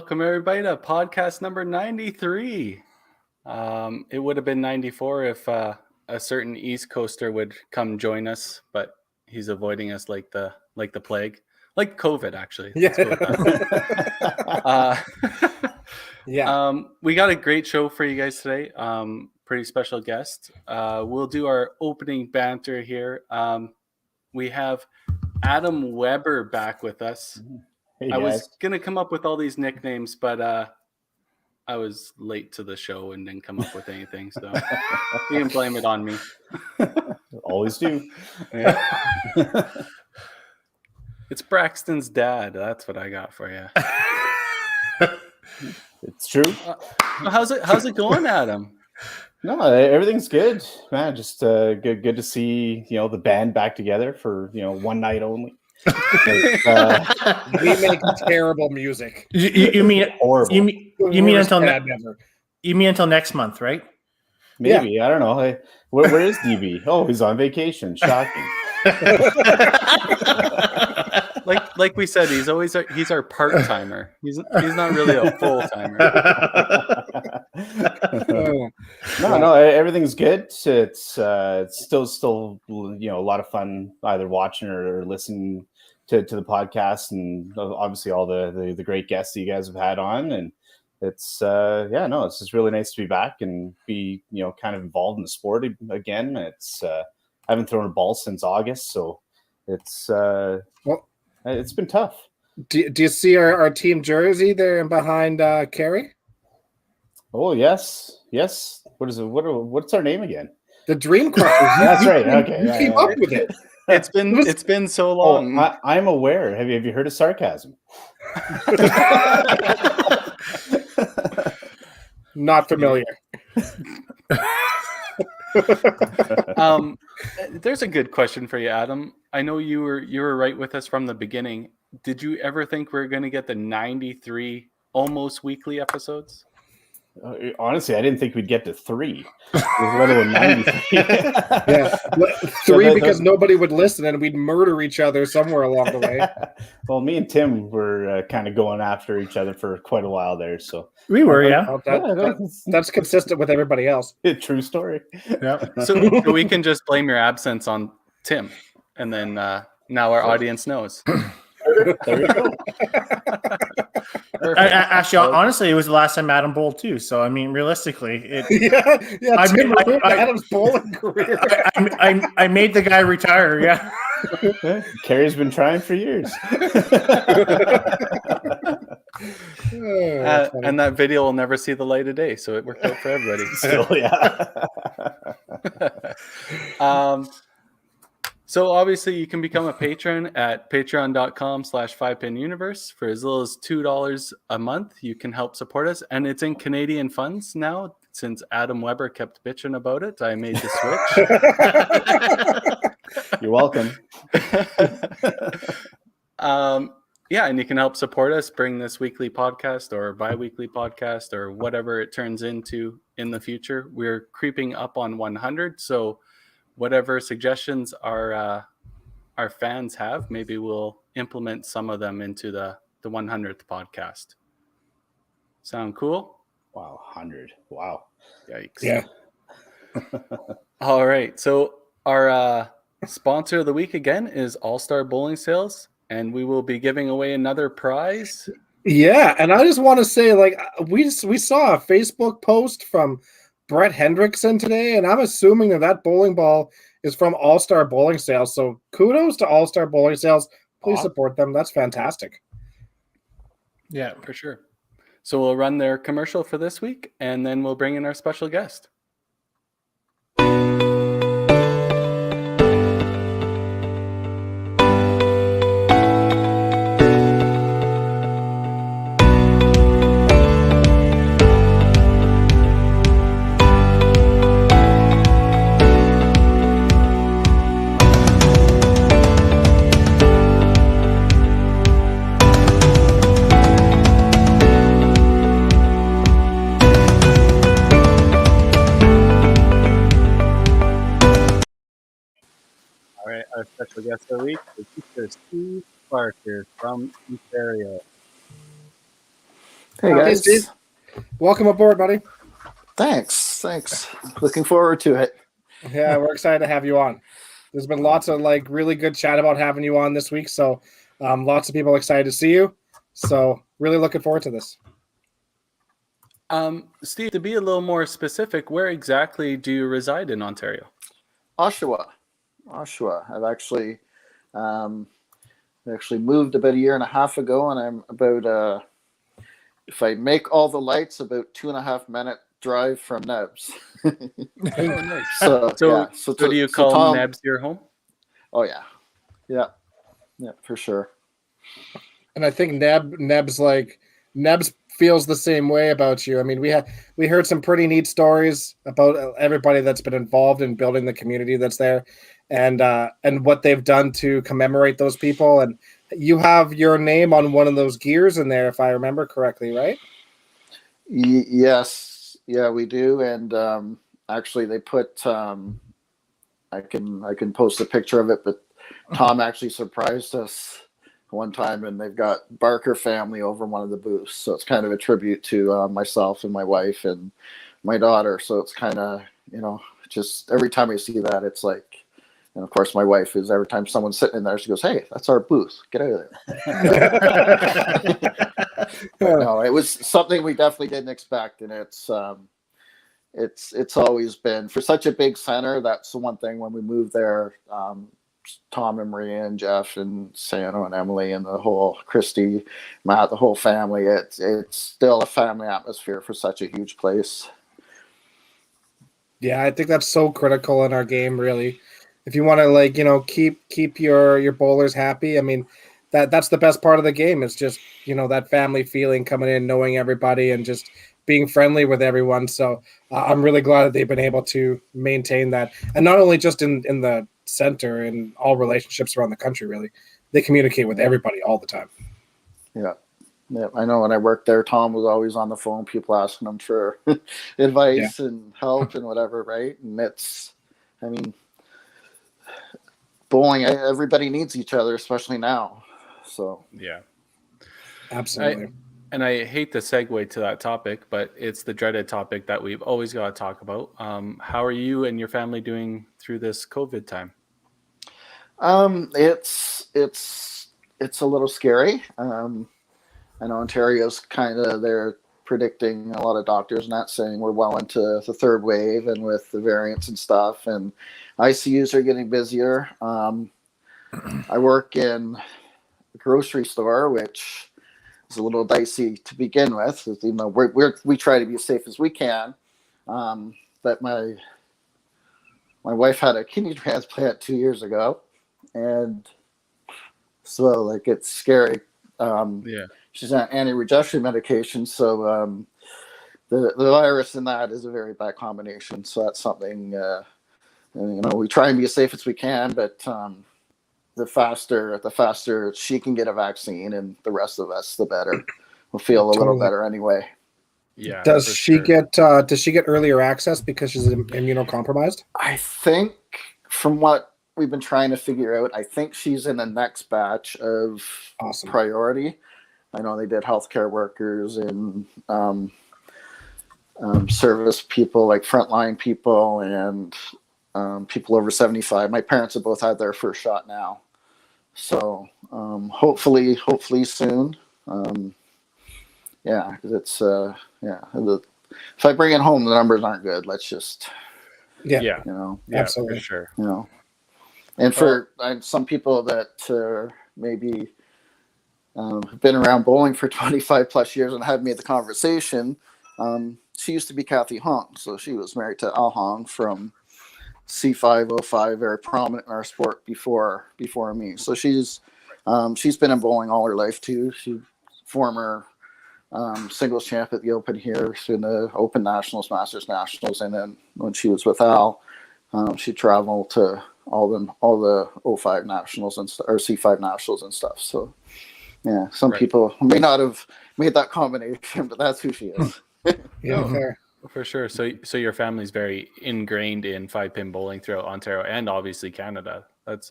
welcome everybody to podcast number 93. It would have been 94 if a certain East Coaster would come join us, but he's avoiding us like the plague, like COVID actually. Yeah. We got a great show for you guys today. Pretty special guest. We'll do our opening banter here. We have Adam Weber back with us. Hey, I was going to come up with all these nicknames, but I was late to the show and didn't come up with anything. So you can blame it on me. Always do. Yeah. It's Braxton's dad. That's what I got for you. It's true. How's it going, Adam? No, everything's good, man. Just good to see the band back together for one night only. We make terrible music. You mean horrible? You mean until never. You mean until next month, right? Maybe. Yeah. I don't know. Where is DB? Oh, he's on vacation. Shocking. Like we said, he's our part timer. He's not really a full timer. No, everything's good. It's still a lot of fun either watching or listening to the podcast, and obviously all the great guests that you guys have had on, and it's it's just really nice to be back and be kind of involved in the sport again. It's I haven't thrown a ball since August, so it's it's been tough. Do you see our team jersey there and behind Carrie? Oh yes. What is it? What's our name again? The Dream Crushers. That's right. Okay, you came up with it. It's been so long. I'm aware. Have you heard of sarcasm? Not familiar. There's a good question for you, Adam. I know you were right with us from the beginning. Did you ever think we were going to get the 93 almost weekly episodes? Honestly, I didn't think we'd get to 3, let alone 93. Yeah, 3 because nobody would listen and we'd murder each other somewhere along the way. Well, me and Tim were kind of going after each other for quite a while there. So we were, yeah. That's consistent with everybody else. True story. Yeah. So we can just blame your absence on Tim, and then now our audience knows. There you go. Actually, honestly, it was the last time Adam bowled too. So I mean, realistically, Adam's bowling career. I made the guy retire. Yeah. Carrie's been trying for years. And that video will never see the light of day, so it worked out for everybody. Still, yeah. So obviously you can become a patron at patreon.com/5pinuniverse. For as little as $2 a month, you can help support us. And it's in Canadian funds now. Since Adam Weber kept bitching about it, I made the switch. You're welcome. And you can help support us bring this weekly podcast or bi-weekly podcast or whatever it turns into in the future. We're creeping up on 100, so whatever suggestions our fans have, maybe we'll implement some of them into the 100th podcast. Sound cool? Wow, 100. Wow. Yikes. Yeah. All right. So our sponsor of the week again is All-Star Bowling Sales, and we will be giving away another prize. Yeah, and I just want to say, we saw a Facebook post from Brett Hendrickson today, and I'm assuming that bowling ball is from All-Star Bowling Sales. So kudos to All-Star Bowling Sales. Please support them. That's fantastic. Yeah, for sure. So we'll run their commercial for this week, and then we'll bring in our special guest. Our special guest of the week is Mr. Steve Parker from Ontario. Hey Hey, guys. Steve. Welcome aboard, buddy. Thanks. Looking forward to it. Yeah, we're excited to have you on. There's been lots of like really good chat about having you on this week, so lots of people excited to see you. So really looking forward to this. Steve, to be a little more specific, where exactly do you reside in Ontario? Oshawa. I've actually moved about a year and a half ago, and I'm about if I make all the lights, about 2.5 minute drive from Nebs. Oh, nice. So do you call Tom, Nebs your home? Oh yeah, for sure. And I think Nebs feels the same way about you. I mean, we heard some pretty neat stories about everybody that's been involved in building the community that's there, and what they've done to commemorate those people. And you have your name on one of those gears in there, if I remember correctly, right? Yes, yeah, we do. And actually, they put I can post a picture of it, but Tom actually surprised us one time, and they've got Barker family over one of the booths. So it's kind of a tribute to myself and my wife and my daughter. So it's kind of, just every time I see that, it's like, and of course my wife is, every time someone's sitting in there, she goes, "Hey, that's our booth. Get out of there." No, it was something we definitely didn't expect. And it's always been, for such a big center, that's the one thing when we moved there, Tom and Maria and Jeff and Sano and Emily and the whole Christy, Matt, the whole family. It's still a family atmosphere for such a huge place. Yeah, I think that's so critical in our game, really. If you want to keep your bowlers happy, I mean, that's the best part of the game. It's just, that family feeling coming in, knowing everybody and just being friendly with everyone. So I'm really glad that they've been able to maintain that. And not only just in the center, in all relationships around the country, really. They communicate with everybody all the time. Yeah. Yeah, I know when I worked there, Tom was always on the phone, people asking him for advice and help and whatever, right? And bowling, everybody needs each other, especially now. So Yeah. Absolutely. I hate to segue to that topic, but it's the dreaded topic that we've always got to talk about. How are you and your family doing through this COVID time? It's a little scary. I know Ontario's they're predicting, a lot of doctors and that, saying we're well into the third wave, and with the variants and stuff, and ICUs are getting busier. I work in a grocery store, which is a little dicey to begin with. We try to be as safe as we can. But my wife had a kidney transplant 2 years ago, and so it's scary. She's on anti-rejection medication, so the virus in that is a very bad combination. So that's something we try and be as safe as we can, but the faster she can get a vaccine, and the rest of us, the better. We'll feel a little better anyway. Yeah. Does she get earlier access because she's immunocompromised? I think, from what we've been trying to figure out, I think she's in the next batch of priority. I know they did healthcare workers and service people, like frontline people, and people over 75. My parents have both had their first shot now, so hopefully soon. Because it's if I bring it home, the numbers aren't good. Let's just absolutely, for sure. And for some people that maybe have been around bowling for 25 plus years and have made the conversation, she used to be Kathy Hong. So she was married to Al Hong from C505, very prominent in our sport before me. So she's been in bowling all her life too. She's former singles champ at the Open here, in the Open Nationals, Masters Nationals, and then when she was with Al, she traveled to all the 05 Nationals and or C5 Nationals and stuff. So yeah, some people may not have made that combination, but that's who she is. Fair. For sure. So your family's very ingrained in 5-pin bowling throughout Ontario and obviously Canada. That's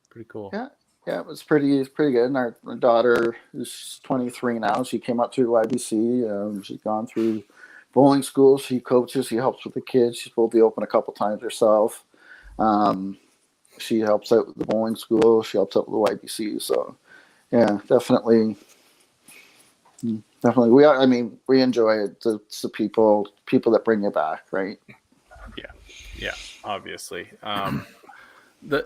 pretty cool. Yeah. Yeah, it was pretty good. And our daughter is 23 now. She came up through YBC. She's gone through bowling school. She coaches. She helps with the kids. She's pulled the open a couple times herself. She helps out with the bowling school. She helps out with the YBC. So, yeah, definitely. We enjoy it. It's the people that bring you back, right? Yeah, obviously.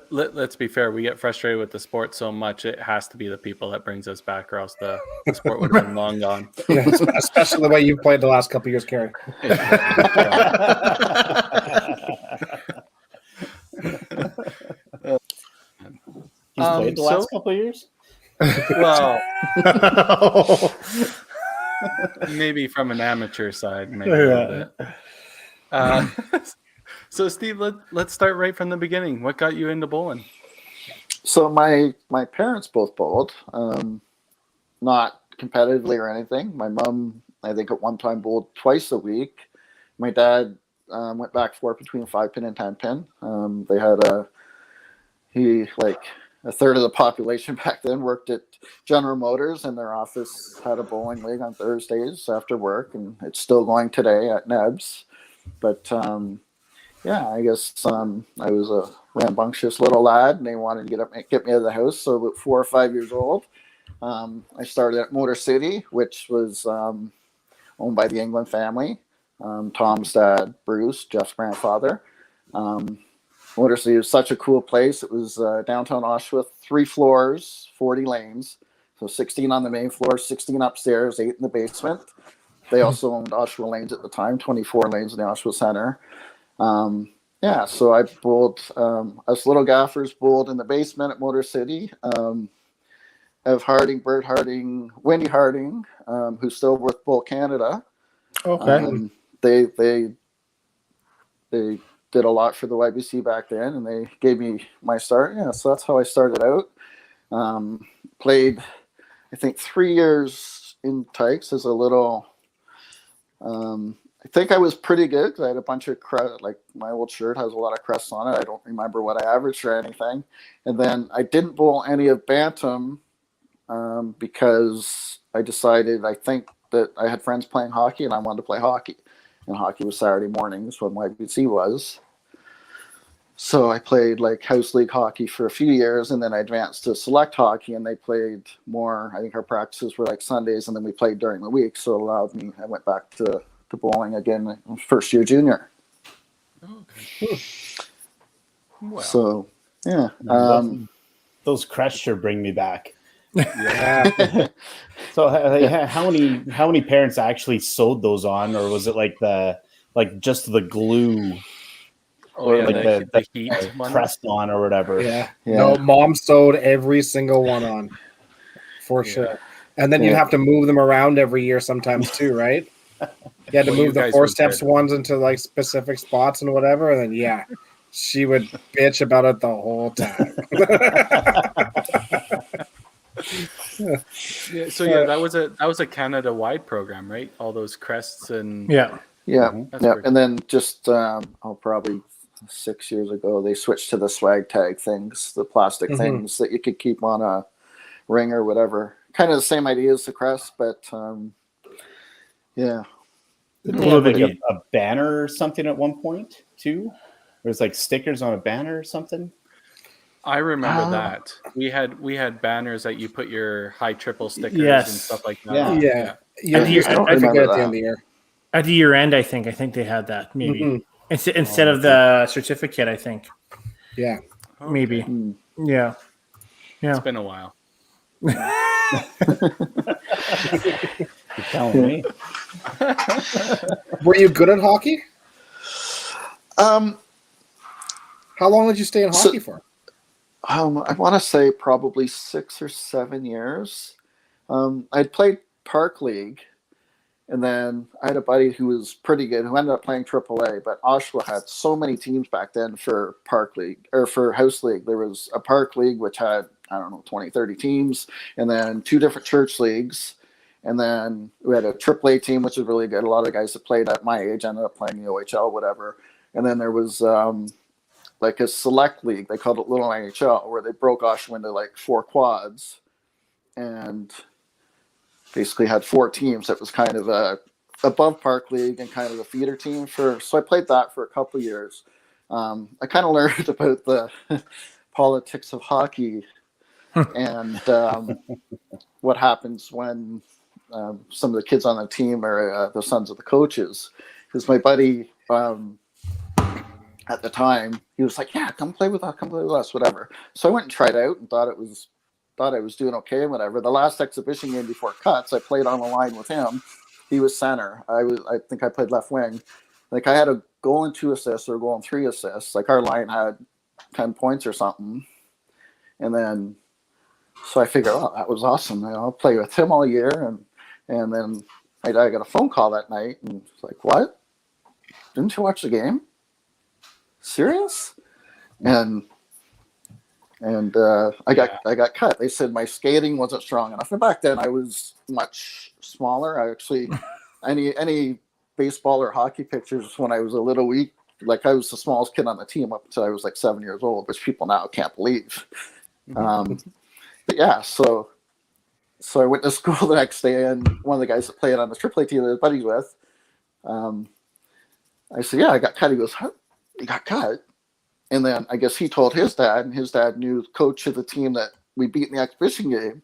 Let's be fair. We get frustrated with the sport so much. It has to be the people that brings us back, or else the sport would have been long gone. Yeah, especially the way you've played the last couple of years, Kerry. He's played the last couple of years. Well, maybe from an amateur side, maybe a little bit. So, Steve, let's start right from the beginning. What got you into bowling? So my parents both bowled, not competitively or anything. My mom, I think at one time, bowled twice a week. My dad went back and forth between 5-pin and 10-pin. They had a third of the population back then worked at General Motors, and their office had a bowling league on Thursdays after work, and it's still going today at Nebs. But yeah, I guess I was a rambunctious little lad, and they wanted to get me out of the house. So about 4 or 5 years old, I started at Motor City, which was owned by the England family. Tom's dad, Bruce, Jeff's grandfather. Motor City was such a cool place. It was downtown Oshawa, 3 floors, 40 lanes. So 16 on the main floor, 16 upstairs, 8 in the basement. They also owned Oshawa Lanes at the time, 24 lanes in the Oshawa Center. Yeah, so I bowled, us little gaffers bowled in the basement at Motor City. Ev Harding, Bert Harding, Wendy Harding, who's still with Bowl Canada. Okay. They did a lot for the YBC back then, and they gave me my start. Yeah, so that's how I started out. Played, I think, 3 years in Tykes as a little. I think I was pretty good because I had a bunch of like my old shirt has a lot of crests on it. I don't remember what I averaged or anything. And then I didn't bowl any of Bantam because I decided, I think that I had friends playing hockey and I wanted to play hockey. And hockey was Saturday mornings when YBC was. So I played like house league hockey for a few years, and then I advanced to select hockey, and they played more. I think our practices were like Sundays, and then we played during the week. So it allowed me, I went back to bowling again first year junior. Okay. Well, So yeah. Those crests sure bring me back. yeah. So how many parents actually sewed those on, or was it like just the glue? Oh, yeah, like the heat one. crest on or whatever. Yeah. Yeah. No, mom sewed every single one on, for sure. And then you'd have to move them around every year sometimes too, right? You had to Well, you move the guys 4 were steps good. ones into like specific spots and whatever, and then she would bitch about it the whole time. Yeah, so yeah, that was a Canada-wide program, right? All those crests and Yeah. Yeah. That's Yeah. pretty And then just probably 6 years ago, they switched to the swag tag things, the plastic things that you could keep on a ring or whatever. Kind of the same idea as the crest, but yeah. Didn't they have like a banner or something at one point too? There was like stickers on a banner or something. I remember that we had banners that you put your high triple stickers Yes. and stuff like that. Yeah. on. Yeah. I I forget remember at the that. end of the year. At the year end, I think they had that maybe Mhm. instead of the certificate. I think Yeah. Okay. maybe. Mm. Yeah. It's been a while. You're telling me. Were you good at hockey? Um, How long did you stay in So- hockey for? I want to say probably 6 or 7 years. I'd played Park League, and then I had a buddy who was pretty good who ended up playing AAA. But Oshawa had so many teams back then for Park League or for House League. There was a Park League which had 20, 30 teams, and then 2 different church leagues, and then we had a AAA team which was really good. A lot of guys that played at my age ended up playing the OHL, whatever. And then there was like a select league. They called it Little NHL, where they broke Oshawa into like 4 quads, and basically had 4 teams. It was kind of a above park league and kind of a feeder team for. So I played that for a couple of years. I kind of learned about the politics of hockey and what happens when some of the kids on the team are the sons of the coaches. Because my buddy at the time, he was like, "Yeah, come play with us, whatever." So I went and tried out and thought I was doing okay, whatever. The last exhibition game before cuts, I played on the line with him. He was center. I think I played left wing. Like I had a goal and 2 assists or a goal and 3 assists. Like our line had 10 points or something. And then, so I figured, oh, that was awesome. I'll play with him all year. And then I got a phone call that night and it's like, what? Didn't you watch the game? Serious? And I got cut. They said my skating wasn't strong enough. And back then I was much smaller. I actually, any baseball or hockey pictures when I was a little weak, like I was the smallest kid on the team up until I was like 7 years old, which people now can't believe. But yeah, so I went to school the next day, and one of the guys that played on the AAA team that I was buddies with, I said, "Yeah, I got cut." He goes, "Huh? You got cut?" And then I guess he told his dad, and his dad knew the coach of the team that we beat in the exhibition game.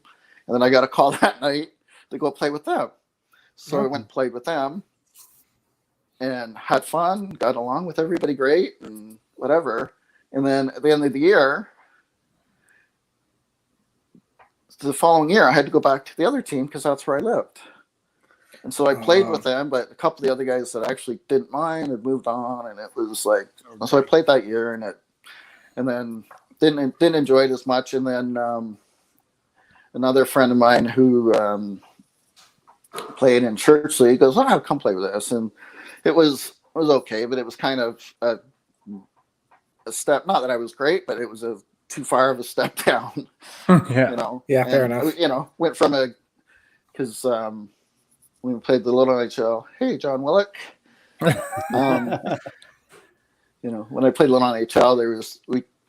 And then I got a call that night to go play with them. So I went and played with them and had fun, got along with everybody great and whatever. And then at the end of the year, the following year, I had to go back to the other team because that's where I lived. And so I played with them, but a couple of the other guys that actually didn't mind had moved on, and it was like, so I played that year, and then didn't enjoy it as much. And then another friend of mine who played in church league goes, "Oh, come play with us," and it was okay, but it was kind of a step. Not that I was great, but it was too far of a step down. Yeah. You know. Yeah, and, fair enough. You know, went from because when we played the Little NHL, hey John Willock. You know, when I played Little NHL,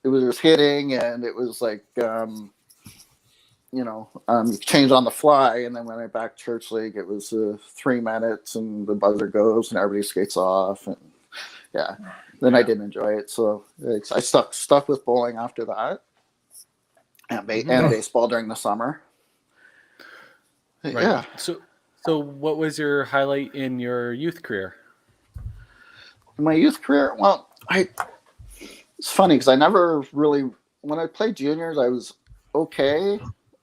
it was hitting, and it was like you change on the fly. And then when I back church league, it was 3 minutes and the buzzer goes and everybody skates off, and yeah, then I didn't enjoy it. So I stuck with bowling after that, and baseball during the summer. Right. Yeah. So what was your highlight in your youth career? In my youth career, well, it's funny because I never really, when I played juniors, I was okay.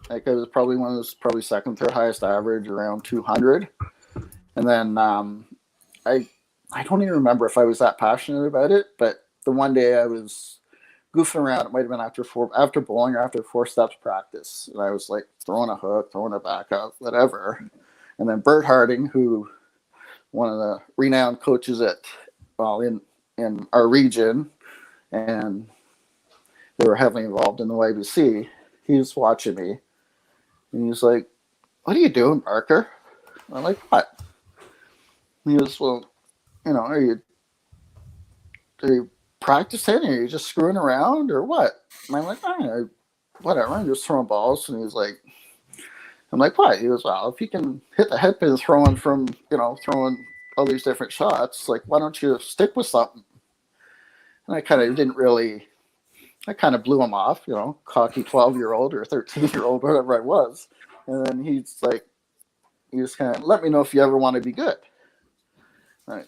Like I was probably second, third highest average, around 200. And then I don't even remember if I was that passionate about it, but the one day I was goofing around. It might have been after bowling or after 4 steps practice, and I was like throwing a hook, throwing it back up, whatever. And then Bert Harding, who one of the renowned coaches in our region, and they were heavily involved in the YBC, he was watching me, and he was like, "What are you doing, Parker?" And I'm like, "What?" And he goes, "Well, are you practicing, or are you just screwing around, or what?" And I'm like, "Whatever, I'm just throwing balls." And he's like, I'm like, "What?" He goes, "Well, if you can hit the headpin throwing all these different shots, like, why don't you stick with something?" And I kind of blew him off, cocky 12-year-old or 13-year-old, whatever I was. And then he just kind of, "Let me know if you ever want to be good." All right.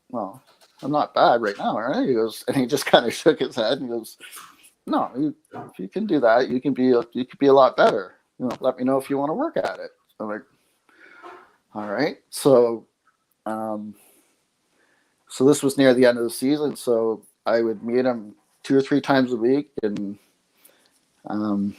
"Well, I'm not bad right now, right?" He goes, and he just kind of shook his head and he goes, "No, if you can do that, you could be a lot better. Let me know if you want to work at it." I'm like, "All right." So this was near the end of the season, so I would meet him 2 or 3 times a week, and and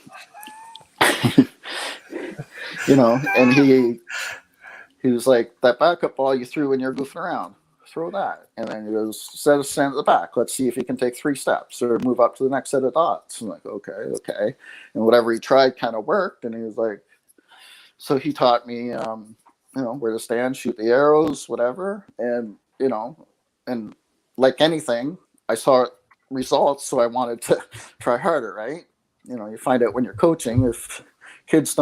he was like, "That backup ball you threw when you're goofing around, throw that." And then he goes, "Stand at the back. Let's see if he can take 3 steps or move up to the next set of dots." I'm like, okay. And whatever he tried kind of worked. And he was like, so he taught me, where to stand, shoot the arrows, whatever. And, and like anything, I saw results, so I wanted to try harder, right? You know, you find out when you're coaching if kids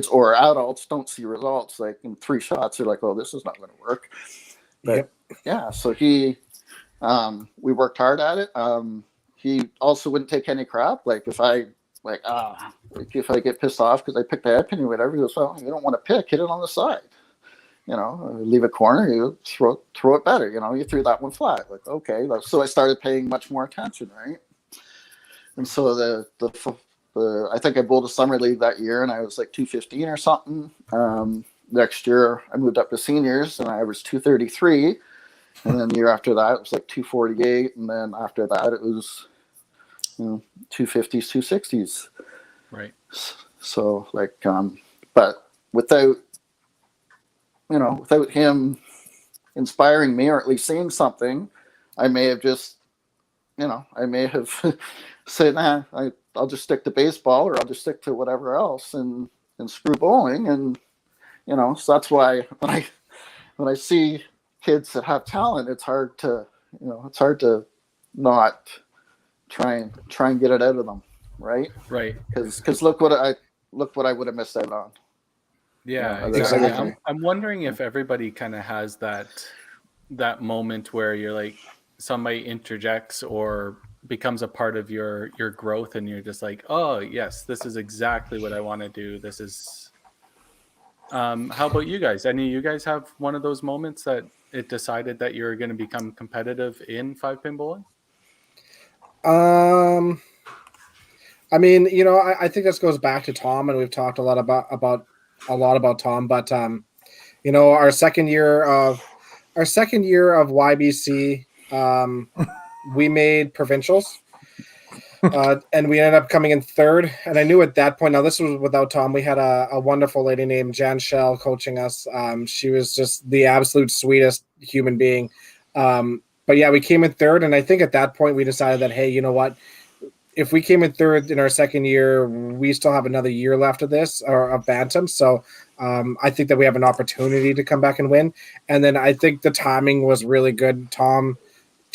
or adults don't see results like in 3 shots, they're like, oh, this is not going to work. But yeah, so we worked hard at it. He also wouldn't take any crap. Like if I get pissed off because I picked the hairpin or whatever, he goes, well, you don't want to pick, hit it on the side. You know, leave a corner, you throw it better. You know, you threw that one flat. Like, okay. So I started paying much more attention, right? And so I think I bowled a summer league that year, and I was like 215 or something. Next year, I moved up to seniors, and I was 233. And then the year after that, it was like 248. And then after that, it was 250s, 260s. Right. So but without him inspiring me, or at least saying something, I may have just, said, nah, I'll just stick to baseball, or I'll just stick to whatever else and screw bowling. And, so that's why when I see kids that have talent, it's hard to not try and get it out of them. Right. Because look what I would have missed out on. Yeah, exactly. I'm wondering if everybody kind of has that moment where you're like, somebody interjects or becomes a part of your growth, and you're just like, oh yes, this is exactly what I want to do. This is how about you guys? Any of you guys have one of those moments that it decided that you're going to become competitive in 5-pin bowling? I mean, I think this goes back to Tom, and we've talked a lot about Tom, but our second year of YBC, we made provincials, and we ended up coming in third. And I knew at that point, now this was without Tom, we had a wonderful lady named Jan Shell coaching us. She was just the absolute sweetest human being. But yeah, we came in third, and I think at that point we decided that, hey, you know what? If we came in third in our second year, we still have another year left of this, or of Bantam. So I think that we have an opportunity to come back and win. And then I think the timing was really good. Tom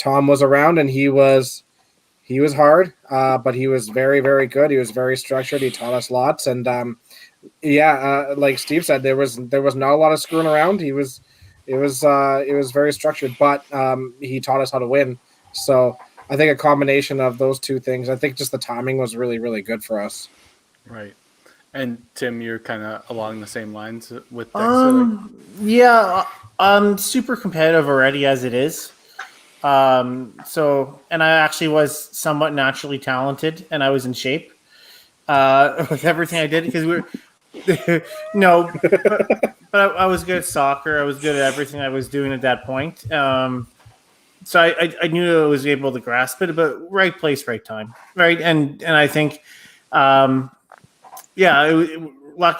was around, and he was hard, but he was very, very good. He was very structured. He taught us lots. And like Steve said, there was not a lot of screwing around. It was very structured, but he taught us how to win. So I think a combination of those two things, I think just the timing was really, really good for us. Right. And Tim, you're kind of along the same lines with Dexter? Yeah, I'm super competitive already as it is. And I actually was somewhat naturally talented, and I was in shape with everything I did, because but I was good at soccer. I was good at everything I was doing at that point. So I knew I was able to grasp it, but right place, right time, right? And I think, lucky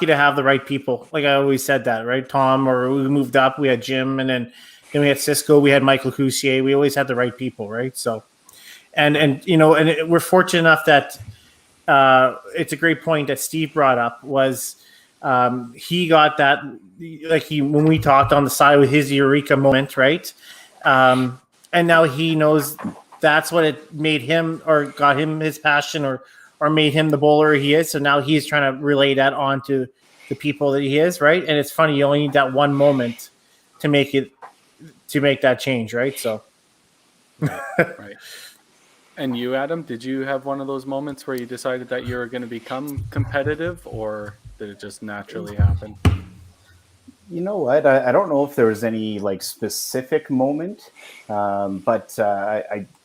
to have the right people. Like I always said that, right? Tom, or we moved up, we had Jim, and then we had Cisco, we had Michael Cousier. We always had the right people, right? So, we're fortunate enough that it's a great point that Steve brought up was he got that, when we talked on the side with his eureka moment, right? And now he knows that's what it made him, or got him his passion, or made him the bowler he is. So now he's trying to relay that on to the people that he is, right? And it's funny, you only need that one moment to make that change, right? So, right. And you, Adam, did you have one of those moments where you decided that you were going to become competitive, or did it just naturally happen? You know what? I don't know if there was any specific moment, but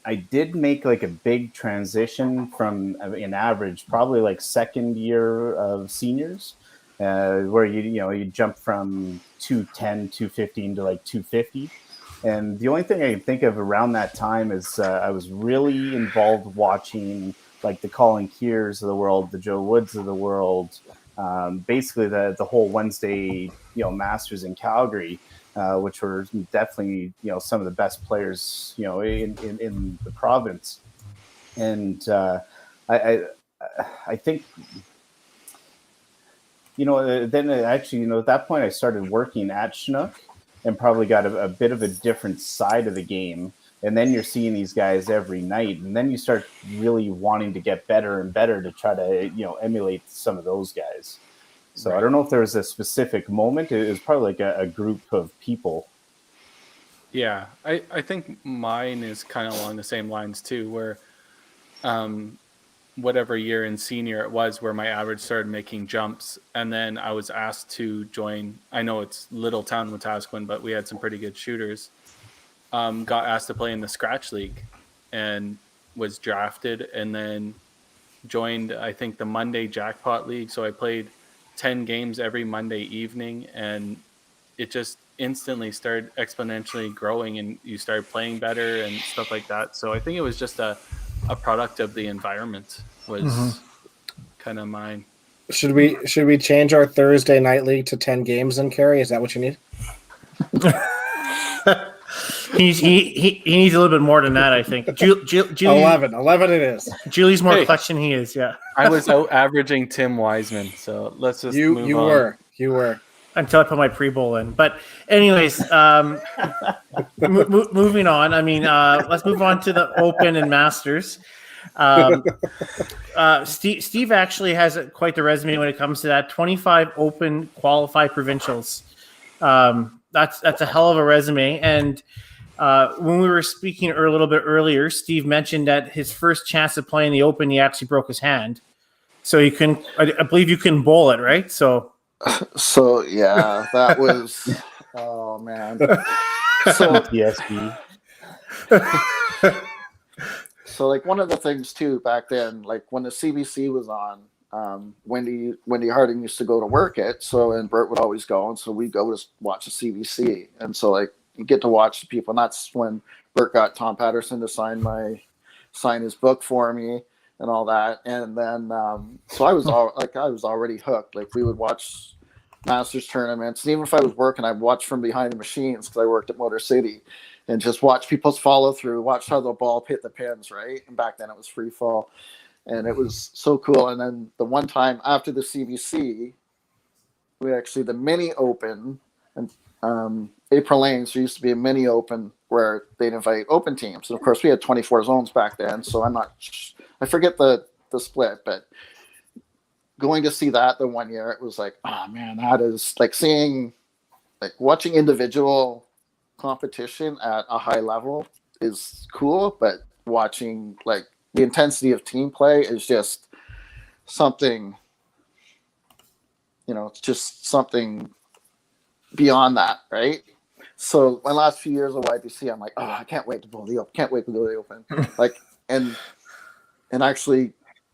I did make a big transition from an average, probably second year of seniors, where you jump from 210, 215 to 250. And the only thing I can think of around that time is I was really involved watching the Colin Keers of the world, the Joe Woods of the world, basically the whole Wednesday Masters in Calgary, which were definitely some of the best players in the province. And I think then actually at that point I started working at Chinook, and probably got a bit of a different side of the game and then you're seeing these guys every night, and then you start really wanting to get better and better to try to emulate some of those guys. So I don't know if there was a specific moment. It was probably like a group of people. Yeah, I think mine is kind of along the same lines too, where whatever year in senior it was where my average started making jumps, and then I was asked to join. I know it's little town Wetaskiwin, but we had some pretty good shooters. Got asked to play in the Scratch League and was drafted, and then joined, I think, the Monday Jackpot League. So I played 10 games every Monday evening, and it just instantly started exponentially growing, and you started playing better and stuff like that. So I think it was just a product of the environment was kind of mine. Should we change our Thursday night league to 10 games then, Kerry? Is that what you need? He needs a little bit more than that, I think. Julie, 11 it is. Julie's more clutch than he is. Yeah. I was out averaging Tim Wiseman, so let's just move on. You were until I put my pre-bowl in. But anyways, moving on. I mean, let's move on to the Open and Masters. Steve actually has quite the resume when it comes to that. 25 Open qualified provincials. That's a hell of a resume. And when we were speaking a little bit earlier, Steve mentioned that his first chance of playing the Open, he actually broke his hand. So you can, I believe you can bowl it, right? So yeah, that was, oh man. So TSB. So like one of the things too back then, like when the CBC was on, Wendy Harding used to go to work it. So, and Bert would always go. And so we'd go to watch the CBC. And so like you get to watch the people. And that's when Bert got Tom Patterson to sign his book for me and all that. And then, so I was already hooked. Like we would watch Masters tournaments. And even if I was working, I'd watch from behind the machines because I worked at Motor City and just watch people's follow through, watch how the ball hit the pins, right? And back then it was free fall. And it was so cool. And then the one time after the CBC, the mini Open, and April Lanes, there used to be a mini Open where they'd invite Open teams. And of course, we had 24 zones back then. So I forget the split, but going to see that the one year, it was like, oh man, that is like watching individual competition at a high level is cool, but watching like the intensity of team play is just something, it's just something beyond that, right? So my last few years of YBC, I'm like, oh, I can't wait to bowl the Open. Can't wait to go to the Open. Like, and actually,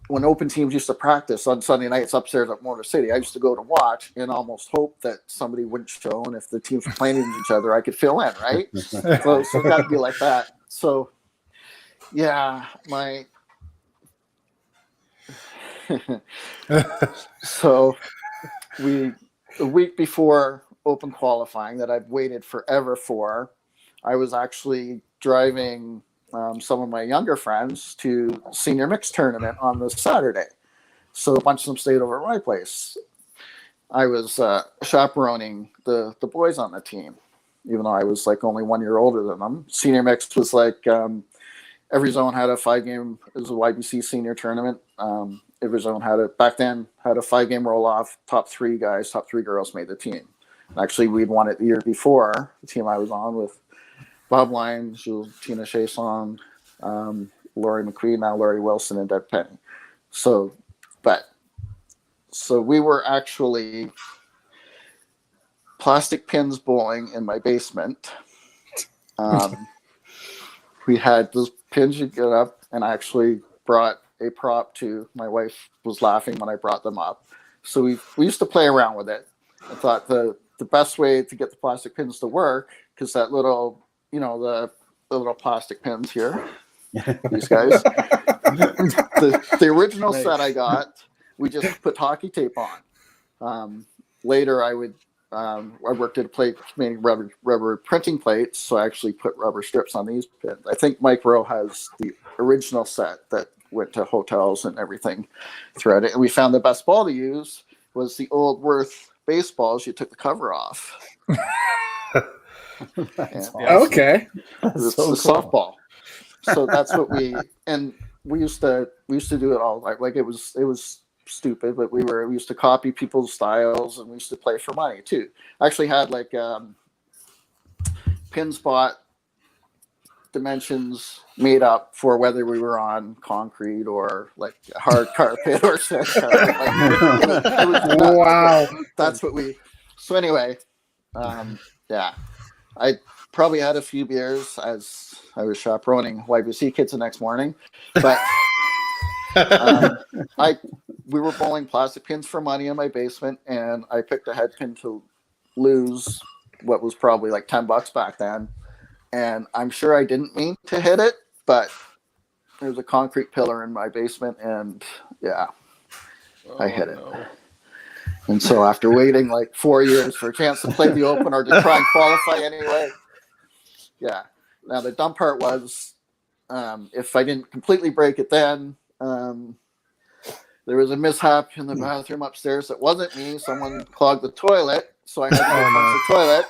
when Open teams used to practice on Sunday nights upstairs at Motor City, I used to go to watch and almost hope that somebody wouldn't show, and if the teams were playing each other, I could fill in, right? So it got to be like that. So, yeah, so a week before Open qualifying that I've waited forever for, I was actually driving some of my younger friends to senior mixed tournament on the Saturday. So a bunch of them stayed over at my place. I was chaperoning the boys on the team, even though I was like only 1 year older than them. Senior mixed was like every zone had a 5-game, it was a YBC senior tournament. Every zone had a 5-game roll off. Top 3 guys, top 3 girls made the team. Actually, we'd won it the year before, the team I was on with Bob Lyne, Tina Chason, Laurie McQueen, now Laurie Wilson, and Deb Penny. So we were actually plastic pins bowling in my basement. We had those pins you get up, and I actually brought a prop to, my wife was laughing when I brought them up. So we used to play around with it. I thought the best way to get the plastic pins to work, because that little, the little plastic pins here, these guys, the original set I got, we just put hockey tape on. Later I worked at a plate making rubber printing plates, so I actually put rubber strips on these pins. I think Mike Rowe has the original set that went to hotels and everything throughout it. And we found the best ball to use was the old Worth baseballs. You took the cover off. That's Yeah. awesome. Okay. That's It's so the cool. softball. So that's what we used to do it all like it was stupid, but we used to copy people's styles, and we used to play for money too. I actually had like pin spot dimensions made up for whether we were on concrete or like hard carpet or sand carpet. Like, it was nuts. Wow. That's what we. So anyway, yeah, I probably had a few beers as I was chaperoning YBC kids the next morning, but we were bowling plastic pins for money in my basement, and I picked a head pin to lose what was probably like $10 back then, and I'm sure I didn't mean to hit it, but there was a concrete pillar in my basement, and yeah, I hit it. No. And so after waiting like 4 years for a chance to play the Open or to try and qualify anyway, yeah. Now the dumb part was, if I didn't completely break it then, there was a mishap in the bathroom upstairs that wasn't me. Someone clogged the toilet, so I had to go punch the toilet.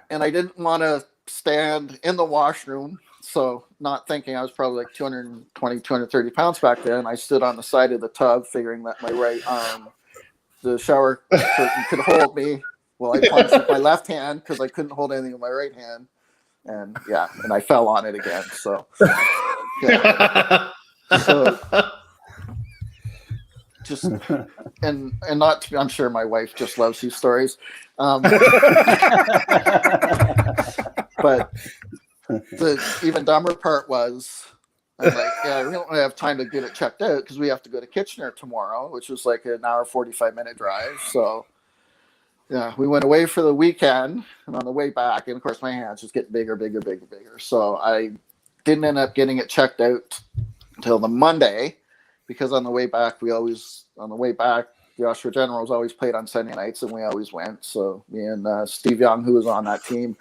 And I didn't want to stand in the washroom, so not thinking I was probably like 220, 230 pounds back then, I stood on the side of the tub figuring that my right arm, the shower curtain, could hold me while I punched with my left hand because I couldn't hold anything with my right hand. And yeah, and I fell on it again. So, yeah. So just and not to be, I'm sure my wife just loves these stories. But the even dumber part was, I'm like, yeah, we don't have time to get it checked out because we have to go to Kitchener tomorrow, which was like an hour 45-minute drive. So yeah, we went away for the weekend, and on the way back, and of course my hands just get bigger. So I didn't end up getting it checked out until the Monday, because on the way back the Oshawa Generals always played on Sunday nights, and we always went. So me and Steve Young, who was on that team,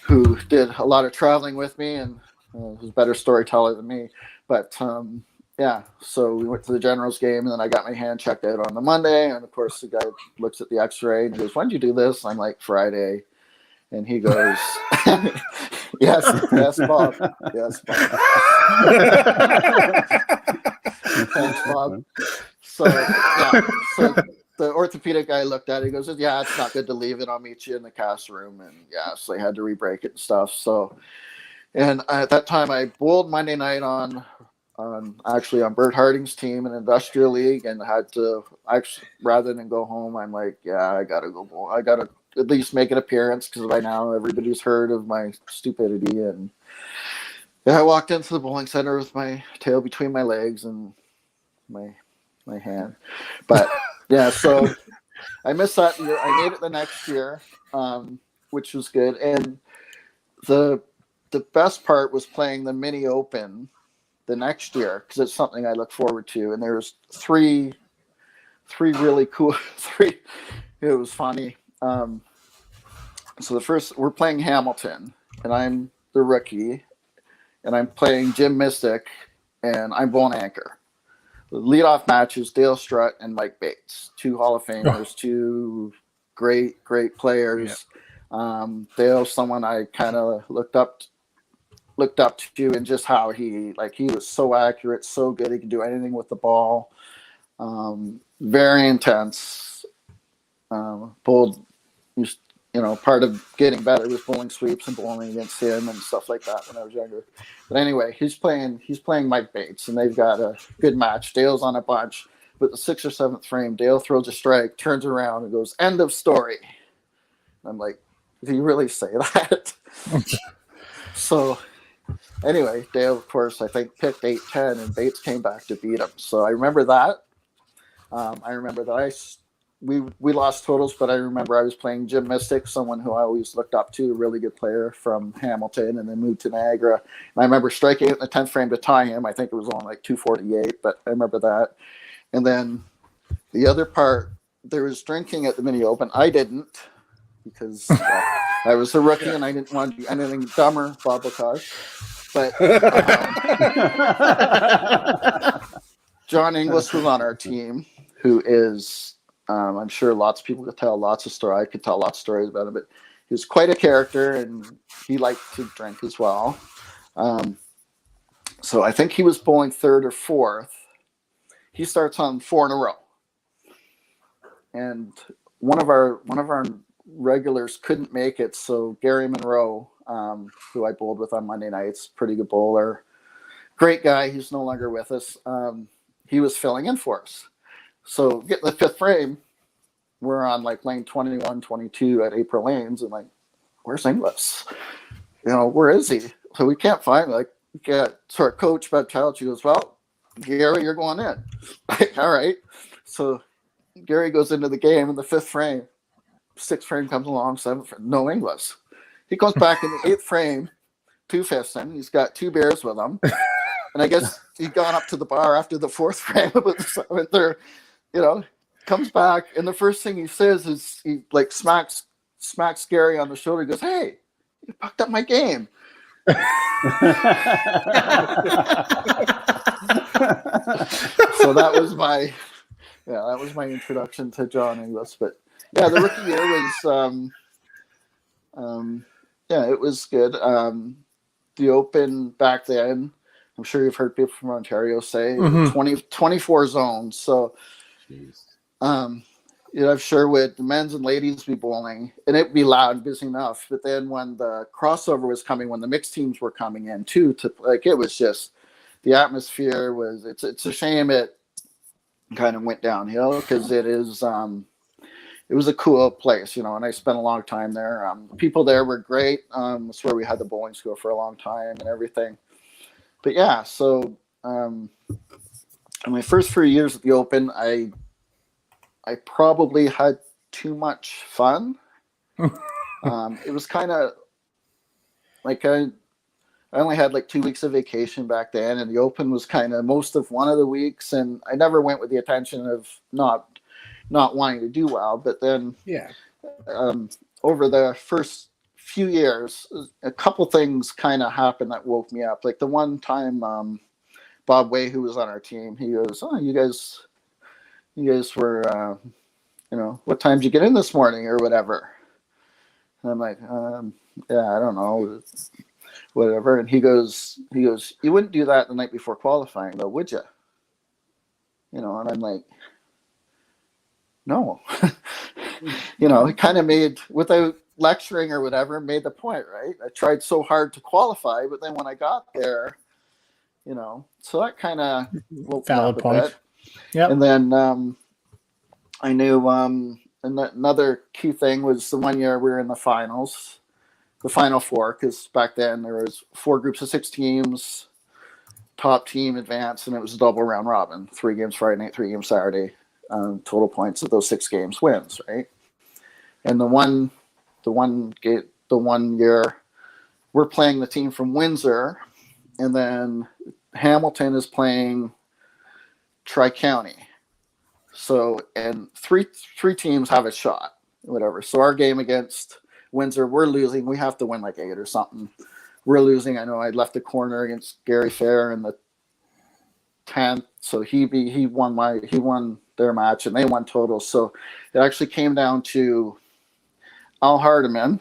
who did a lot of traveling with me, and was a better storyteller than me. But yeah, so we went to the Generals game, and then I got my hand checked out on the Monday. And of course, the guy looks at the X-ray and he goes, "When did you do this?" I'm like, "Friday." And he goes, yes, Bob. Yes, Bob. Thanks, Bob. So, yeah. So the orthopedic guy looked at it. He goes, "Yeah, it's not good to leave it. I'll meet you in the cast room." And yeah, so they had to re-break it and stuff. So, and at that time, I bowled Monday night on Bert Harding's team in Industrial League, and had to actually, rather than go home, I'm like, yeah, I gotta go bowl. I gotta at least make an appearance, because by now everybody's heard of my stupidity. And yeah, I walked into the bowling center with my tail between my legs and my hand. But yeah, so I missed that year. I made it the next year, which was good. And the best part was playing the mini open the next year, because it's something I look forward to. And there's three really cool it was funny. So the first, we're playing Hamilton, and I'm the rookie, and I'm playing Jim Mystic, and I'm bowling anchor. The leadoff match is Dale Strutt and Mike Bates, two Hall of Famers, two great players. Yeah. Dale's someone I kind of looked up to, and just how he was so accurate, so good. He could do anything with the ball. Very intense. Bowled, part of getting better was bowling sweeps and bowling against him and stuff like that when I was younger. But anyway, he's playing Mike Bates, and they've got a good match. Dale's on a bunch, but the 6th or 7th frame, Dale throws a strike, turns around, and goes, "End of story." And I'm like, "Did you really say that?" So anyway, Dale, of course, I think picked 8-10, and Bates came back to beat him. So I remember that. I remember that we lost totals, but I remember I was playing Jim Mystic, someone who I always looked up to, a really good player from Hamilton, and then moved to Niagara. And I remember striking it in the 10th frame to tie him. I think it was only like 248, but I remember that. And then the other part, there was drinking at the mini open. I didn't, because I was a rookie and I didn't want to do anything dumber, Bob Bocage. But John Inglis was on our team, who is, I'm sure lots of people could tell lots of stories. I could tell lots of stories about him, but he was quite a character, and he liked to drink as well. So I think he was bowling third or fourth. He starts on 4 in a row, and one of our regulars couldn't make it. So Gary Monroe, who I bowled with on Monday nights, pretty good bowler, great guy. He's no longer with us. He was filling in for us. So get the 5th frame. We're on like lane 21, 22 at April Lanes, and like, where's Inglis? Where is he? So we can't find him. Like, so our coach, Bob Childs, he goes, well, Gary, you're going in. All right. So Gary goes into the game in the 5th frame. 6th frame comes along, 7th frame, no Inglis. He comes back in the 8th frame, 2/5 in. He's got 2 beers with him. And I guess he'd gone up to the bar after the 4th frame with the 7th or, comes back, and the first thing he says is he like smacks Gary on the shoulder. He goes, "Hey, you fucked up my game." So that was my introduction to John Inglis. But yeah, the rookie year was it was good. The Open back then, I'm sure you've heard people from Ontario say 24 zones. So I'm sure with the men's and ladies be bowling, and it'd be loud and busy enough. But then when the crossover was coming, when the mixed teams were coming in too, it was just, the atmosphere was, it's a shame it kind of went downhill, because it was a cool place, and I spent a long time there. The people there were great. It's where we had the bowling school for a long time and everything. But yeah, so in my first few years at the Open, I probably had too much fun. It was kind of like I only had like 2 weeks of vacation back then, and the Open was kind of most of one of the weeks, and I never went with the intention of not wanting to do well. But then over the first few years, a couple things kind of happened that woke me up. Like the one time Bob Way, who was on our team, he goes, "Oh, you guys were, what time did you get in this morning or whatever?" And I'm like, yeah, I don't know, whatever. And he goes, "You wouldn't do that the night before qualifying, though, would you?" And I'm like, no. He kind of made, without lecturing or whatever, made the point, right? I tried so hard to qualify, but then when I got there, so that kind of woke me up a bit. Yep. And then I knew another key thing was the one year we were in the finals, the Final Four, because back then there was 4 groups of 6 teams, top team advanced, and it was a double round robin, 3 games Friday night, 3 games Saturday. Total points of those 6 games wins, right? And the one year we're playing the team from Windsor, and then Hamilton is playing Tri-County. So, and three teams have a shot, whatever. So our game against Windsor, we're losing. We have to win like 8 or something. We're losing. I know I left the corner against Gary Fair in the 10th. So he won their match, and they won total. So it actually came down to Al Hardiman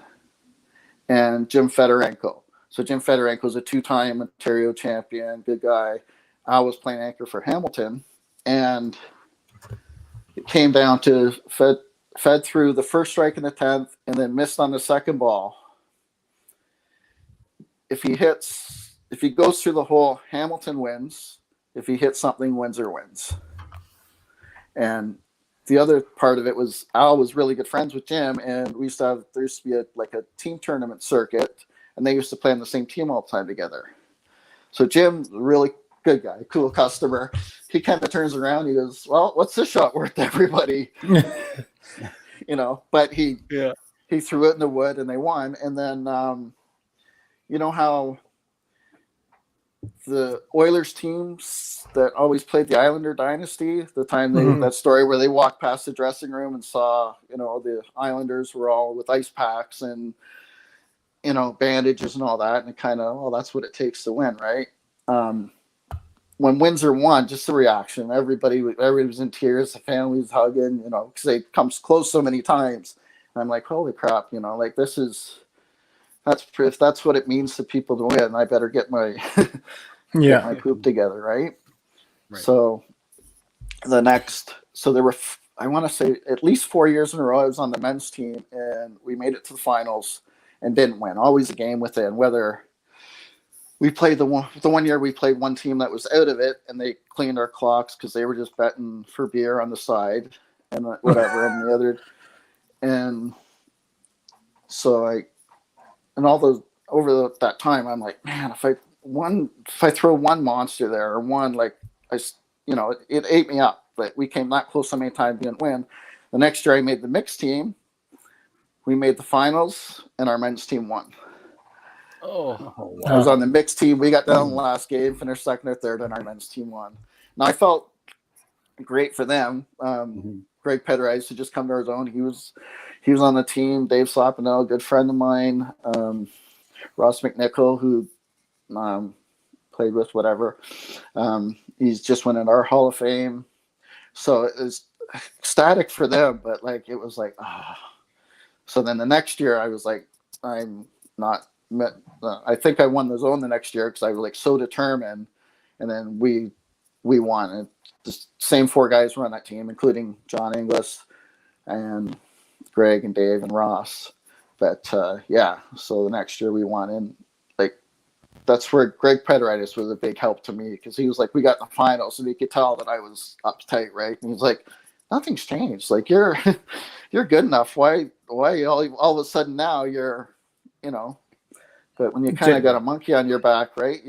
and Jim Fedorenko. So Jim Fedorenko is a 2-time Ontario champion, good guy. Al was playing anchor for Hamilton, and it came down to Fed through the first strike in the 10th and then missed on the second ball. If he goes through the hole, Hamilton wins. If he hits something, Windsor wins. And the other part of it was Al was really good friends with Jim, and there used to be a team tournament circuit, and they used to play on the same team all the time together. So Jim, really good guy, cool customer. He kind of turns around. He goes, "Well, what's this shot worth, everybody?" But he threw it in the wood, and they won. And then how the Oilers teams that always played the Islander dynasty, the time that story where they walked past the dressing room and saw, the Islanders were all with ice packs and, bandages and all that. And it kind of, well, that's what it takes to win, right? When Windsor won, just the reaction, everybody was in tears, the family was hugging, because they come close so many times. I'm like, holy crap, you know, like that's if that's what it means to people to win, I better get my get my poop together, right? So there were, I want to say, at least 4 years in a row I was on the men's team, and we made it to the finals and didn't win. Always a game within. Whether we played the one year we played one team that was out of it, and they cleaned our clocks because they were just betting for beer on the side and whatever, and the other, and so all those over that time, I'm like, man, if I throw one monster there or one, like, you know, it ate me up. But we came that close so many times, didn't win. The next year I made the mixed team. We made the finals, and our men's team won. Oh, wow. I was on the mixed team. We got down the last game, finished second or third, and our men's team won. Now I felt great for them. Greg Pederitis had just come to our zone. He was on the team. Dave Slapinell, a good friend of mine. Ross McNichol, who played with whatever. He's just went in our Hall of Fame. So it was ecstatic for them, but like it was like, So then the next year I was like, I'm not. I think I won the zone the next year because I was like so determined, and then we won. And the same 4 guys were on that team, including John Inglis and Greg and Dave and Ross. But so the next year we won, and like that's where Greg Pederitis was a big help to me, because he was like, we got in the finals, and he could tell that I was uptight, right? And he's like, nothing's changed. Like you're good enough. Why all of a sudden now you're, you know. But when you kind of got a monkey on your back, right?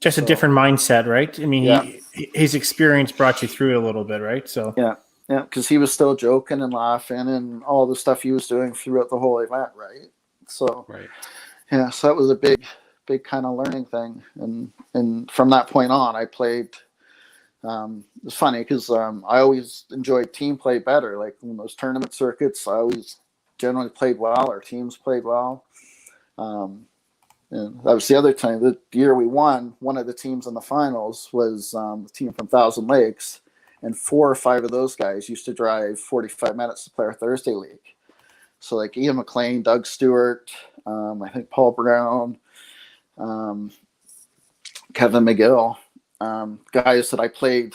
Just a different mindset, right? I mean, his experience brought you through it a little bit, right? So yeah, because he was still joking and laughing and all the stuff he was doing throughout the whole event, right? So so that was a big kind of learning thing, and from that point on, I played. It's funny because I always enjoyed team play better. Like in those tournament circuits, I always generally played well. Our teams played well. And that was the other time. The year we won, one of the teams in the finals was the team from Thousand Lakes, and 4 or 5 of those guys used to drive 45 minutes to play our Thursday league. So like Ian McLean, Doug Stewart, I think Paul Brown, Kevin McGill, guys that I played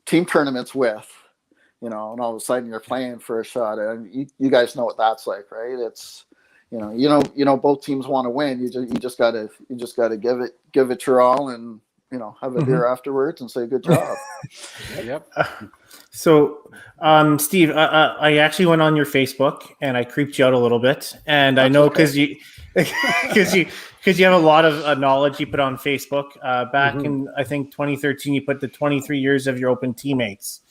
team tournaments with, you know, and all of a sudden you're playing for a shot, and you guys know what that's like, right? It's you know, both teams want to win. You just gotta give it your all, and you know, have a beer afterwards and say good job. Yep. So, Steve, I actually went on your Facebook and I creeped you out a little bit, and I know because you have a lot of knowledge you put on Facebook. Back in I think 2013, you put the 23 years of your open teammates.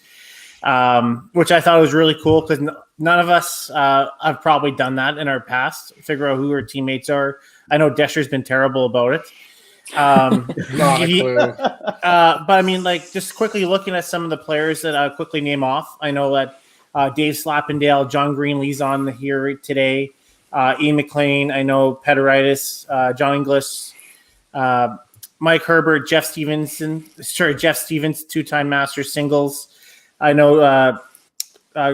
Which I thought was really cool because none of us have probably done that in our past. Figure out who our teammates are. I know Desher's been terrible about it. Not a clue. But I mean, like, just quickly looking at some of the players that I'll quickly name off. I know that Dave Slappendale, John Greenlee's on here today. Ian McLean. I know Pederitis, John Inglis, Mike Herbert, Jeff Stevens, 2-time master singles. I know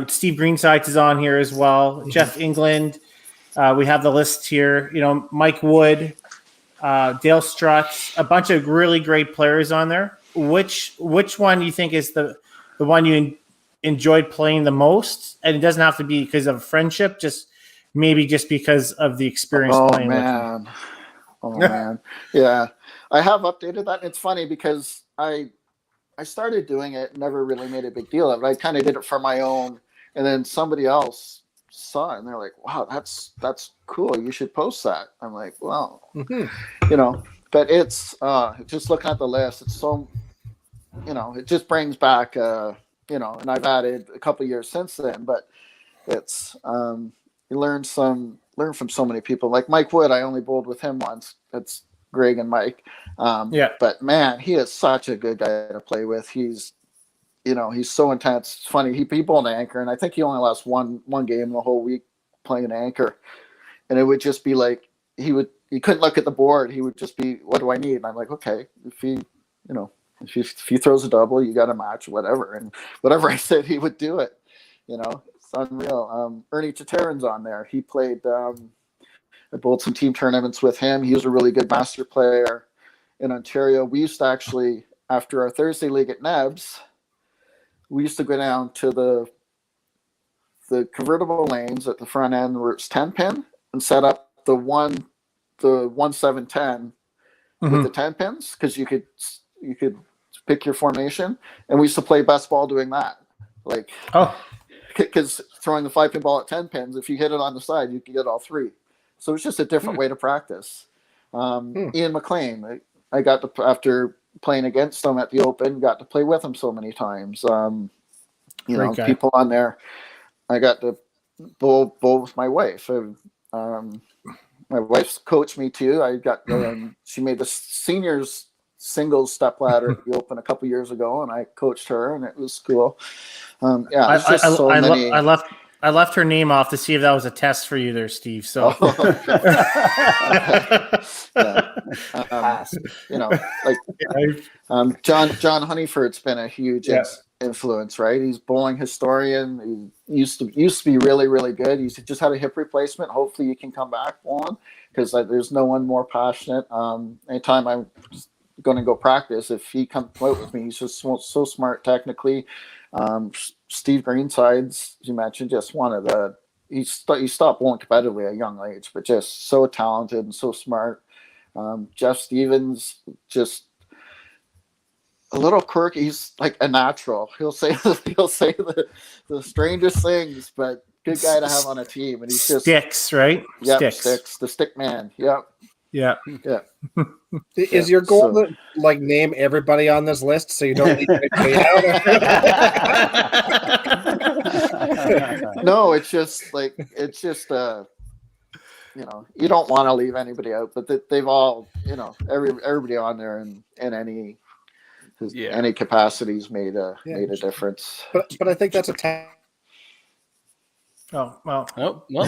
Steve Greensides is on here as well. Jeff England. We have the list here. You know, Mike Wood, Dale Strutz, a bunch of really great players on there. Which one do you think is the one you enjoyed playing the most? And it doesn't have to be because of friendship, just maybe just because of the experience playing with them. Oh man. Yeah. I have updated that. It's funny because I started doing it, never really made a big deal of it. I kind of did it for my own, and then somebody else saw it and they're like, wow, that's cool. You should post that. I'm like, well, you know, but it's just looking at the list, it's so, you know, it just brings back, you know, and I've added a couple of years since then, but it's, you learn from so many people. Like Mike Wood, I only bowled with him once. That's Greg and Mike. But man, he is such a good guy to play with. He's, you know, he's so intense. It's funny. He bowled anchor, and I think he only lost one game the whole week playing anchor. And it would just be like, he couldn't look at the board. He would just be, what do I need? And I'm like, okay, if he throws a double, you got a match, whatever. And whatever I said, he would do it, you know? unreal. Ernie Tatarin's on there. He played. I bowled some team tournaments with him. He was a really good master player in Ontario. We used to actually, after our Thursday league at Nebs, we used to go down to the convertible lanes at the front end where it's 10 pin and set up the 1-7-10 with the 10 pins, because you could pick your formation, and we used to play best ball doing that. Like, because throwing the 5-pin ball at 10 pins, if you hit it on the side, you could get all 3. So it's just a different way to practice. Ian McLean, I got to, after playing against him at the Open, got to play with him so many times. People on there. I got to bowl with my wife. My wife's coached me too. I got she made the seniors singles step ladder at the Open a couple years ago, and I coached her, and it was cool. I left her name off to see if that was a test for you there, Steve. So, John Honeyford's been a huge influence, right? He's bowling historian. He used to be really, really good. He's just had a hip replacement. Hopefully, he can come back bowling, because there's no one more passionate. Anytime I'm going to go practice, if he comes out with me, he's just so smart technically. Steve Greenside's, you mentioned, just one of the he stopped bowling competitively at a young age, but just so talented and so smart. Jeff Stevens, just a little quirky. He's like a natural. He'll say the strangest things, but good guy to have on a team. And he's just sticks, right? Sticks. The stick man. Yep. Yeah. Is your goal to like name everybody on this list so you don't leave anybody out? No, it's just you don't want to leave anybody out, but they've all, everybody on there in any capacities made a difference. But I think that's a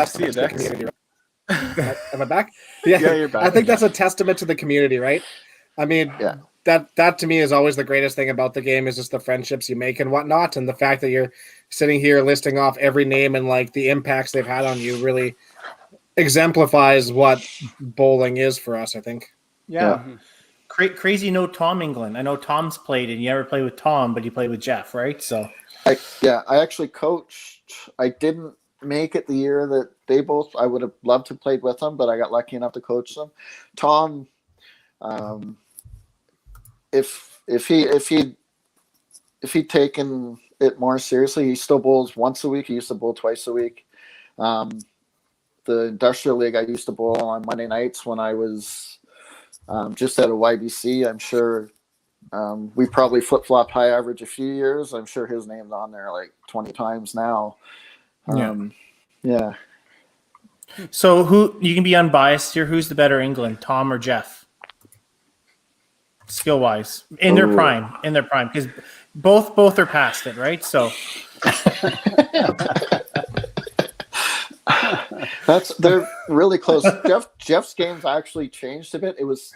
see you, Dex. Am I back? Yeah, you're back. I think that's a testament to the community, right? I mean, that to me is always the greatest thing about the game, is just the friendships you make and whatnot, and the fact that you're sitting here listing off every name and like the impacts they've had on you really exemplifies what bowling is for us, I think. Yeah. Crazy no Tom England. I know Tom's played, and you never played with Tom, but you played with Jeff, right? So I actually coached. I didn't make it the year that they both. I would have loved to played with them, but I got lucky enough to coach them. Tom, if he'd taken it more seriously, he still bowls once a week. He used to bowl twice a week. The industrial league I used to bowl on Monday nights when I was just at a YBC. I'm sure we probably flip-flopped high average a few years. I'm sure his name's on there like 20 times now. So who, you can be unbiased here, who's the better England, Tom or Jeff? Skill wise, in their prime, because both are past it, right? So they're really close. Jeff's game's actually changed a bit. It was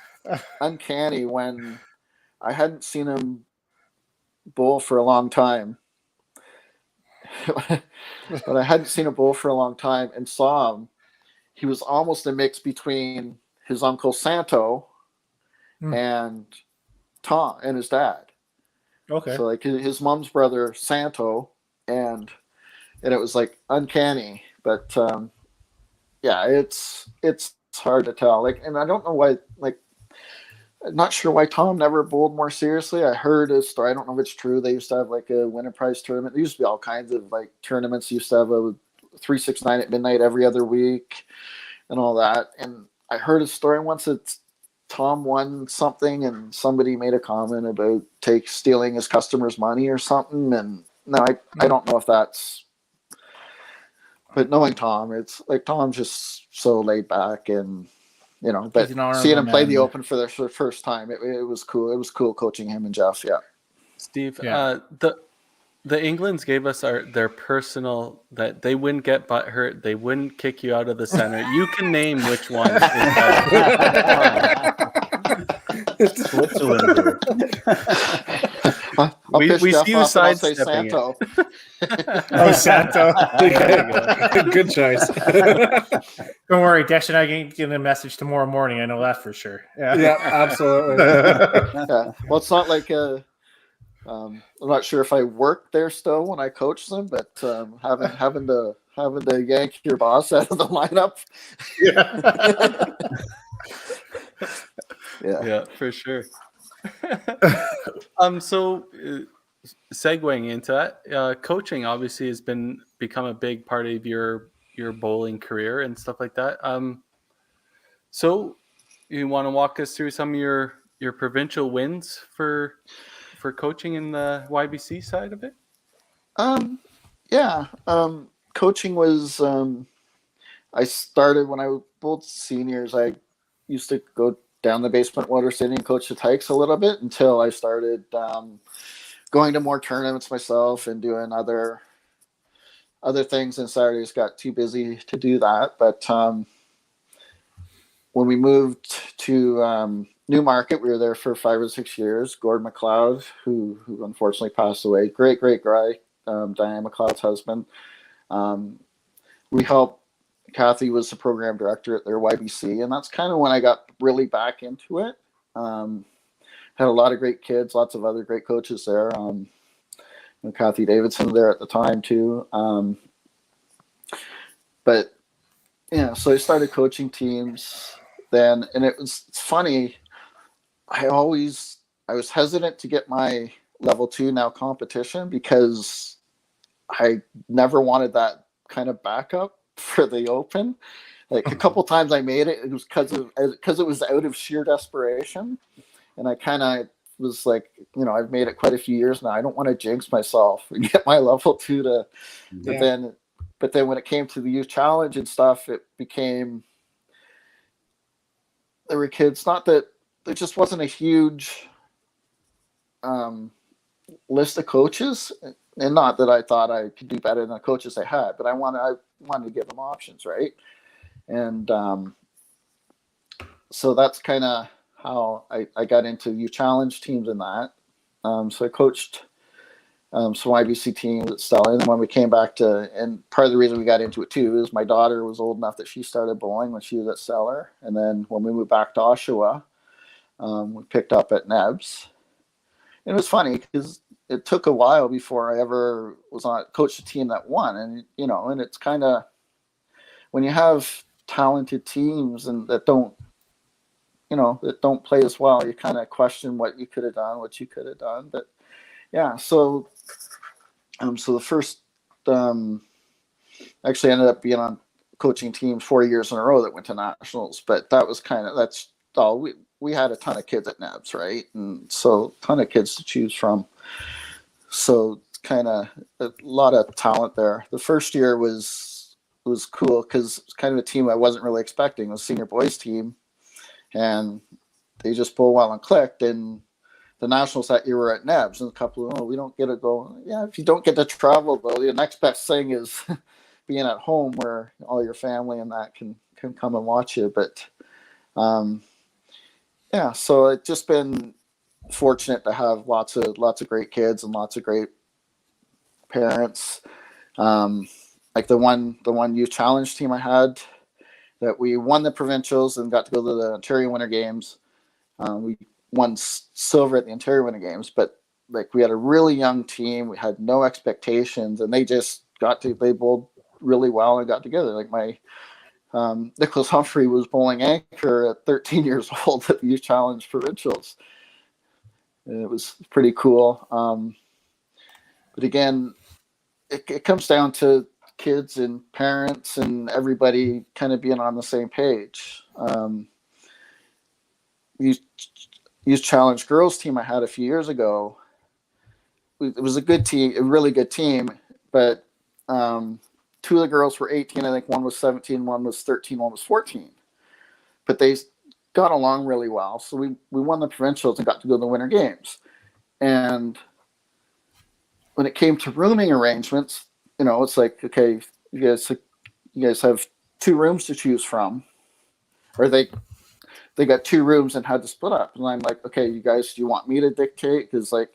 uncanny when I hadn't seen him bowl for a long time. But I hadn't seen a bowl for a long time and saw him. He was almost a mix between his uncle Santo and Tom and his dad. Okay. So like his mom's brother Santo, and it was like uncanny. But it's hard to tell. Like, and I don't know why. Like, I'm not sure why Tom never bowled more seriously. I heard a story. I don't know if it's true. They used to have like a winter prize tournament. There used to be all kinds of like tournaments. Used to have a 3-6-9 at midnight every other week and all that. And I heard a story once that Tom won something and somebody made a comment about stealing his customers' money or something. And no, I don't know if that's, but knowing Tom, it's like Tom's just so laid back and, but seeing him play the Open for the first time, it was cool. It was cool coaching him and Jeff. Yeah. Steve, the Englands gave us their personal, that they wouldn't get butt hurt. They wouldn't kick you out of the center. You can name which one is better. Switzerland. I'll We piss see Jeff you off and I'll say sidestepping it. Santo. Oh, Santo. Good choice. Don't worry, Desh and I can get a message tomorrow morning. I know that for sure. Yeah, absolutely. Yeah. Well, it's not like I'm not sure if I work there still when I coach them, but having to yank your boss out of the lineup. Yeah. Yeah, for sure. So segueing into that, coaching obviously has become a big part of your bowling career and stuff like that. So you want to walk us through some of your provincial wins for coaching in the YBC side of it? Yeah. Coaching was I started when I both seniors. I used to go down the basement Water City and coach the Tykes a little bit until I started going to more tournaments myself and doing other things, and Saturdays got too busy to do that. But when we moved to Newmarket, we were there for 5 or 6 years. Gord McLeod, who unfortunately passed away, great guy, Diane McLeod's husband. We helped. Kathy was the program director at their YBC, and that's kind of when I got really back into it. Had a lot of great kids, lots of other great coaches there. Kathy Davidson there at the time too. But yeah, so I started coaching teams then, and it's funny. I was hesitant to get my level 2 now competition because I never wanted that kind of backup for the Open. Like a couple times I made it. It was because it was out of sheer desperation, and I kind of was like, I've made it quite a few years now. I don't want to jinx myself and get my level 2 to. Yeah. But then when it came to the youth challenge and stuff, it became there were kids. Not that there just wasn't a huge list of coaches. And not that I thought I could do better than the coaches I had, but I wanted to give them options, right? And so that's kind of how I got into youth challenge teams and that. So I coached some YBC teams at Stella. And then when we came back and part of the reason we got into it too is my daughter was old enough that she started bowling when she was at Stellar. And then when we moved back to Oshawa, we picked up at Nebs. And it was funny because it took a while before I ever was on coached a team that won. And, and it's kind of, when you have talented teams and that don't play as well, you kind of question what you could have done, what you could have done. But yeah, so the first, actually ended up being on coaching teams 4 years in a row that went to nationals, but that's all we had a ton of kids at NABS, right? And so a ton of kids to choose from. So kind of a lot of talent there. The first year was cool because it's kind of a team I wasn't really expecting. It was a senior boys team, and they just pulled well and clicked. And the nationals that year were at NABS, and a couple of, we don't get to go. Yeah, if you don't get to travel, though, the next best thing is being at home where all your family and that can come and watch you. But yeah, so it's just been fortunate to have lots of great kids and lots of great parents. Like the one youth challenge team I had, that we won the provincials and got to go to the Ontario Winter Games. We won silver at the Ontario Winter Games, but like we had a really young team. We had no expectations, and they just they bowled really well and got together. Like my Nicholas Humphrey was bowling anchor at 13 years old at the Youth Challenge Provincials. And it was pretty cool. But again, it comes down to kids and parents and everybody kind of being on the same page. Youth Challenge girls team I had a few years ago, it was a good team, a really good team, but two of the girls were 18. I think one was 17, one was 13, one was 14. But they got along really well. So we won the provincials and got to go to the Winter Games. And when it came to rooming arrangements, it's like, okay, you guys have 2 rooms to choose from, or they got 2 rooms and had to split up. And I'm like, okay, you guys, do you want me to dictate? Because like,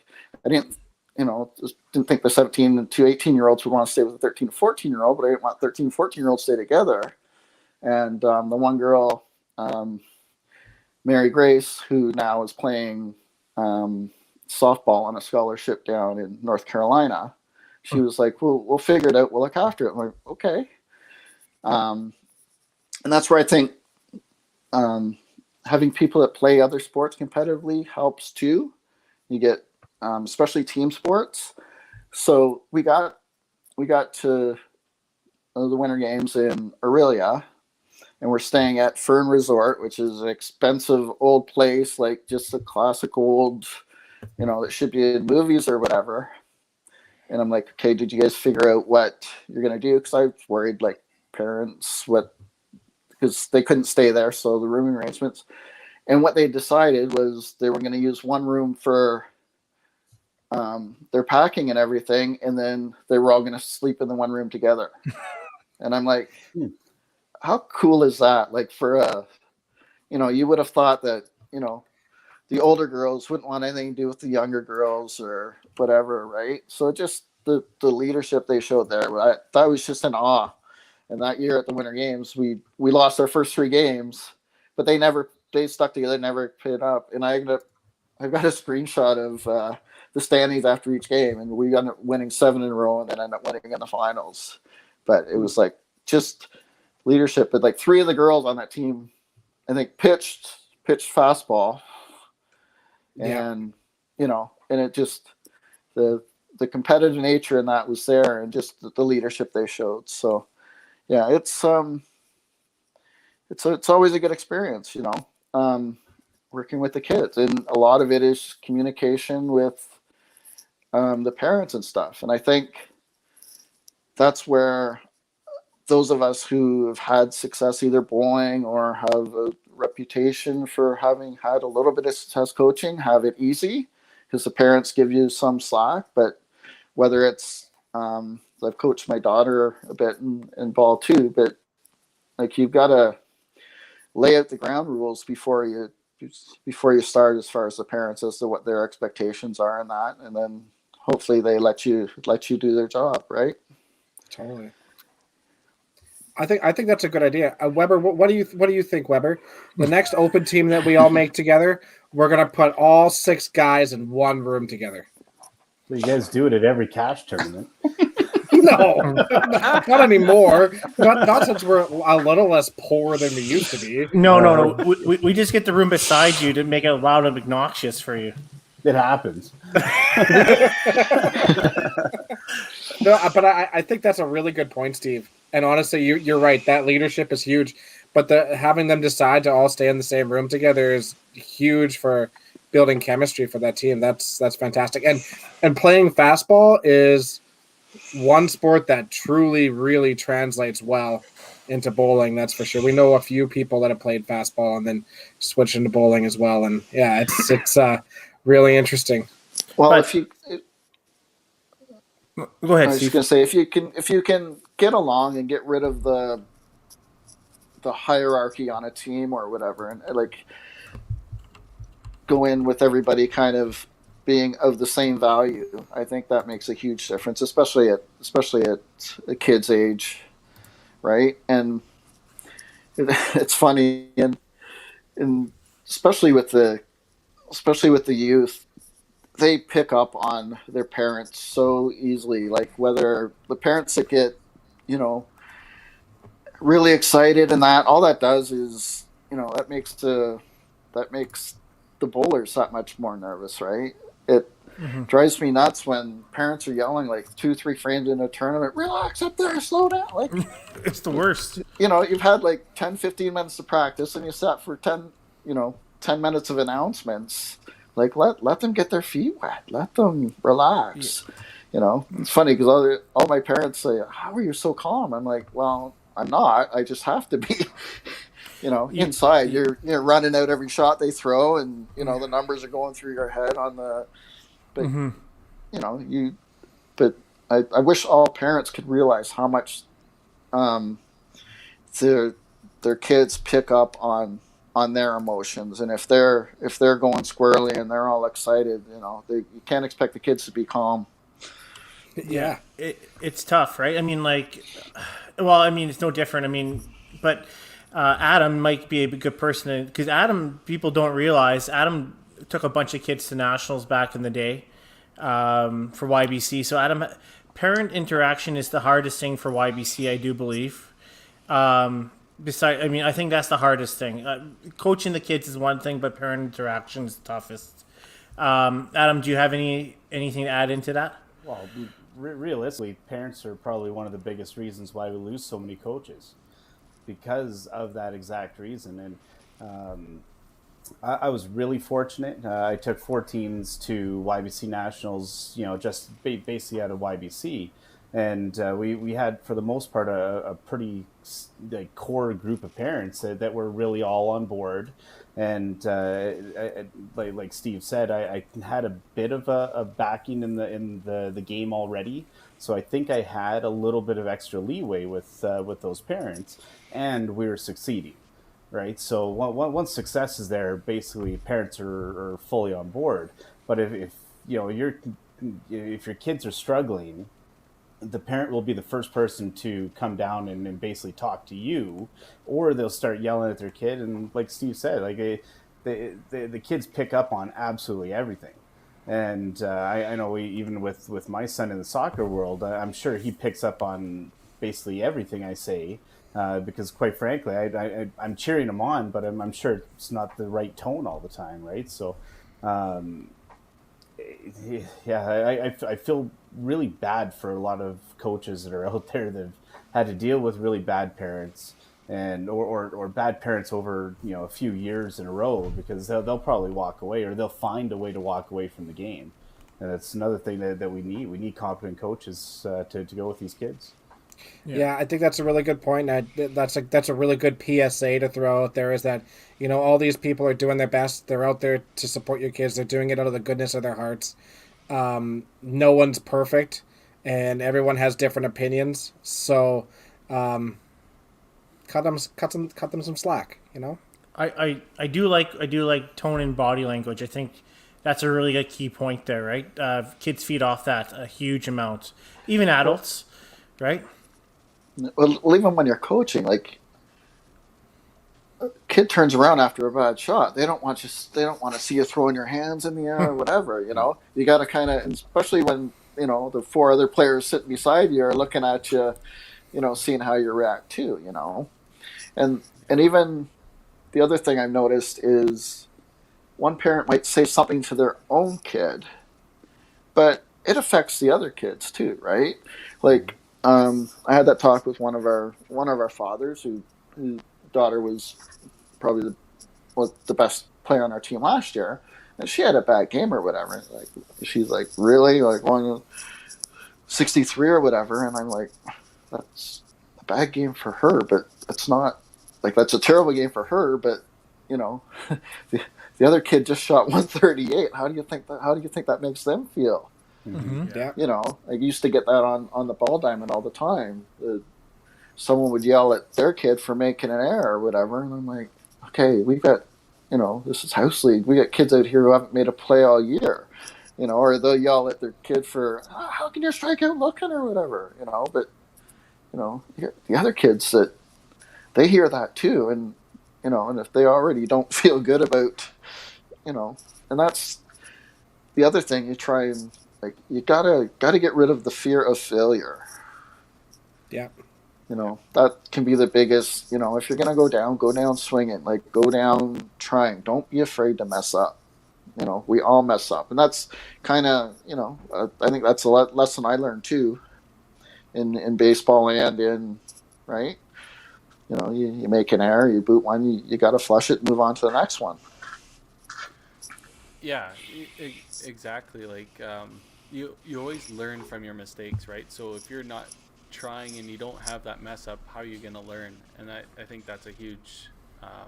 I didn't just didn't think the 17 to 18-year-olds would want to stay with a 13 to 14-year-old, but I didn't want 13 to 14-year-olds to stay together. And the one girl, Mary Grace, who now is playing softball on a scholarship down in North Carolina, she was like, we'll figure it out. We'll look after it. I'm like, okay. And that's where I think having people that play other sports competitively helps too. You get, especially team sports. So we got to the Winter Games in Aurelia, and we're staying at Fern Resort, which is an expensive old place, like just a classic old, that should be in movies or whatever. And I'm like, okay, did you guys figure out what you're going to do? Because I was worried, like, parents, because they couldn't stay there, so the rooming arrangements. And what they decided was they were going to use one room for their packing and everything, and then they were all going to sleep in the one room together. And I'm like, how cool is that? Like, for you would have thought that, the older girls wouldn't want anything to do with the younger girls or whatever, right? So just the leadership they showed there, that was just in awe. And that year at the Winter Games, we lost our first 3 games, but they stuck together, never paid up. And I've got a screenshot of the standings after each game, and we ended up winning 7 in a row and then ended up winning in the finals. But it was like just leadership. But like 3 of the girls on that team, I think, pitched fastball. And and it just the competitive nature in that was there, and just the leadership they showed. So yeah, it's always a good experience, working with the kids, and a lot of it is communication with the parents and stuff. And I think that's where those of us who have had success either bowling or have a reputation for having had a little bit of success coaching have it easy, because the parents give you some slack. But whether it's I've coached my daughter a bit in ball too, but like, you've got to lay out the ground rules before you start, as far as the parents, as to what their expectations are in that, and then hopefully they let you do their job, right? Totally. I think that's a good idea. Weber, what do you think, Weber? The next open team that we all make together, we're gonna put all 6 guys in one room together. You guys do it at every cash tournament. No, not anymore. Not since we're a little less poor than we used to be. No. We just get the room beside you to make it loud and obnoxious for you. It happens. No, but I think that's a really good point, Steve. And honestly, you're right. That leadership is huge. But having them decide to all stay in the same room together is huge for building chemistry for that team. That's fantastic. And playing fastball is one sport that truly, really translates well into bowling. That's for sure. We know a few people that have played fastball and then switched into bowling as well. And yeah, it's really interesting. Well, go ahead, I was Steve. just gonna say, if you can get along and get rid of the hierarchy on a team or whatever, and like go in with everybody kind of being of the same value, I think that makes a huge difference, especially at a kid's age, right? And it's funny, and especially with the youth, they pick up on their parents so easily. Like, whether the parents that get, really excited, and that all that does is, that makes the bowlers that much more nervous, right? It drives me nuts when parents are yelling like 2-3 frames in a tournament, relax up there, slow down. Like, It's the worst. you've had like 10-15 minutes to practice, and you sat for 10 minutes of announcements. Like, let them get their feet wet, let them relax. It's funny because all my parents say, how are you so calm? I'm like, well, I'm not, I just have to be. Inside you're running out every shot they throw, and the numbers are going through your head on the, but but I wish all parents could realize how much their kids pick up on on their emotions, and if they're going squarely and they're all excited, you can't expect the kids to be calm. Yeah. It's tough, right? I mean, like, well, I mean, it's no different. I mean, but Adam might be a good person because Adam, people don't realize, Adam took a bunch of kids to nationals back in the day for YBC. So Adam, parent interaction is the hardest thing for YBC, I do believe. I mean, I think that's the hardest thing. Coaching the kids is one thing, but parent interaction is the toughest. Adam, do you have anything to add into that? Well, realistically, parents are probably one of the biggest reasons why we lose so many coaches, because of that exact reason. And I was really fortunate. I took 4 teams to YBC Nationals, just basically out of YBC. And we had, for the most part, a pretty core group of parents that were really all on board. And like Steve said, I had a bit of a backing in the game already, so I think I had a little bit of extra leeway with those parents, and we were succeeding, right? So once success is there, basically parents are fully on board. But if your kids are struggling, the parent will be the first person to come down and basically talk to you, or they'll start yelling at their kid. And like Steve said, like the kids pick up on absolutely everything. And I know even with my son in the soccer world, I'm sure he picks up on basically everything I say, because quite frankly, I'm cheering him on, but I'm sure it's not the right tone all the time, right? So yeah, I feel really bad for a lot of coaches that are out there that have had to deal with really bad parents and or bad parents over a few years in a row, because they'll probably walk away, or they'll find a way to walk away from the game. And that's another thing that we need competent coaches to go with these kids. Yeah, I think that's a really good point. That's a really good PSA to throw out there, is that all these people are doing their best. They're out there to support your kids. They're doing it out of the goodness of their hearts. No one's perfect, and everyone has different opinions. So, cut them some slack. I do like tone and body language. I think that's a really good key point there, right? Kids feed off that a huge amount, even adults, right? Well, even when you're coaching, like, a kid turns around after a bad shot, they don't want to see you throwing your hands in the air or whatever. You got to kind of, especially when the 4 other players sitting beside you are looking at you, seeing how you react too. And even the other thing I've noticed is one parent might say something to their own kid, but it affects the other kids too, right? Like, I had that talk with one of our fathers whose daughter was probably the best player on our team last year, and she had a bad game or whatever. Like, she's like, really, like, 163 or whatever, and I'm like, that's a bad game for her, but it's not, like, that's a terrible game for her, but the other kid just shot 138. How do you think that makes them feel? Mm-hmm. Yeah. I used to get that on the ball diamond all the time. Someone would yell at their kid for making an error or whatever, and I'm like, okay, we've got, this is house league. We got kids out here who haven't made a play all year, or they'll yell at their kid for, how can your strikeout looking or whatever, but the other kids that they hear that too, and and if they already don't feel good about, and that's the other thing, you try and, like, you gotta get rid of the fear of failure. Yeah. That can be the biggest, if you're going to go down swinging, like, go down trying. Don't be afraid to mess up. We all mess up. And that's kind of, I think that's a lesson I learned too in baseball and in, right? You make an error, you boot one, you got to flush it and move on to the next one. Yeah, exactly. Like, you always learn from your mistakes, right? So if you're not trying and you don't have that mess up, how are you going to learn? And I think that's a huge a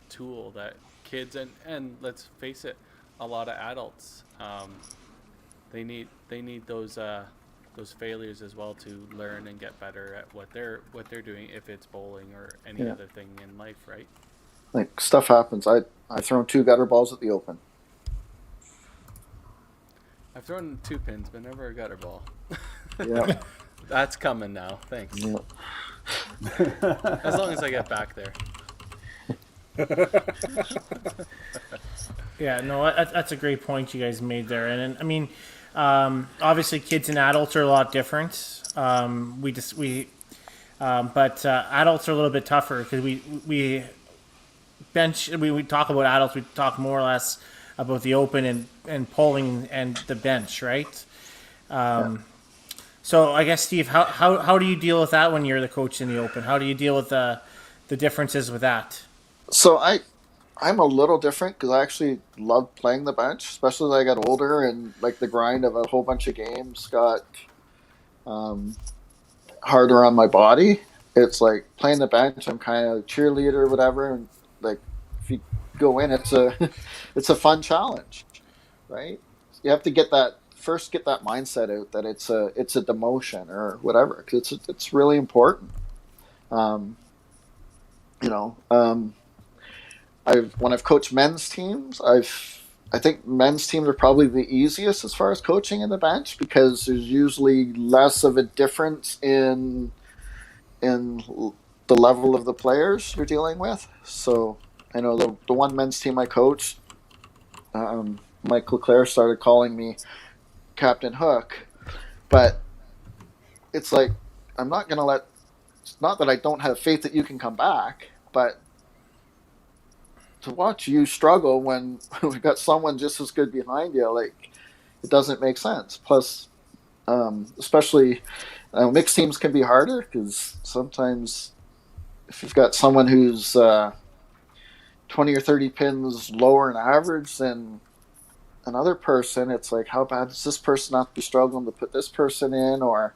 tool that kids and let's face it, a lot of adults they need those failures as well to learn and get better at what they're doing, if it's bowling or any other thing in life, right? Like stuff happens. I thrown 2 gutter balls at the Open. I've thrown 2 pins, but never a gutter ball. Yeah. That's coming now. Thanks. Yeah. As long as I get back there. Yeah, no, that's a great point you guys made there. And I mean, obviously, kids and adults are a lot different. But adults are a little bit tougher because we talk about adults. We talk more or less about the Open and polling and the bench, right? So I guess Steve, how do you deal with that when you're the coach in the Open? How do you deal with the differences with that? So I'm a little different because I actually love playing the bench, especially as I got older and like the grind of a whole bunch of games got harder on my body. It's like playing the bench. I'm kind of a cheerleader or whatever, and like if you go in, it's a fun challenge, right? You have to get that mindset out that it's a demotion or whatever, because it's really important. I've coached men's teams, I think men's teams are probably the easiest as far as coaching in the bench because there's usually less of a difference in the level of the players you're dealing with. So I know the one men's team I coached, Mike Leclerc started calling me Captain Hook, but it's like I'm not going to let. It's not that I don't have faith that you can come back, but to watch you struggle when we've got someone just as good behind you, like it doesn't make sense. Plus, especially mixed teams can be harder because sometimes if you've got someone who's 20 or 30 pins lower in average than another person, it's like, how bad does this person have to be struggling to put this person in? Or,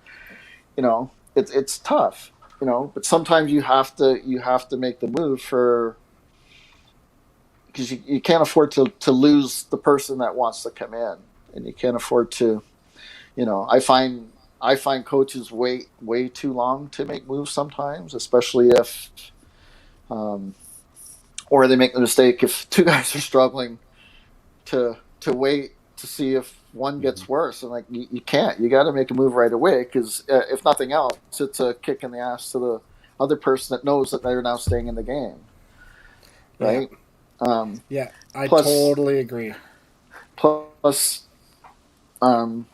it's tough, but sometimes you have to make the move because you can't afford to lose the person that wants to come in, and you can't afford to, I find coaches wait way too long to make moves sometimes, especially if, or they make the mistake if 2 guys are struggling to wait to see if one gets worse, and like you can't. You got to make a move right away because if nothing else, it's a kick in the ass to the other person that knows that they're now staying in the game, right? Yeah, I totally agree. Plus, when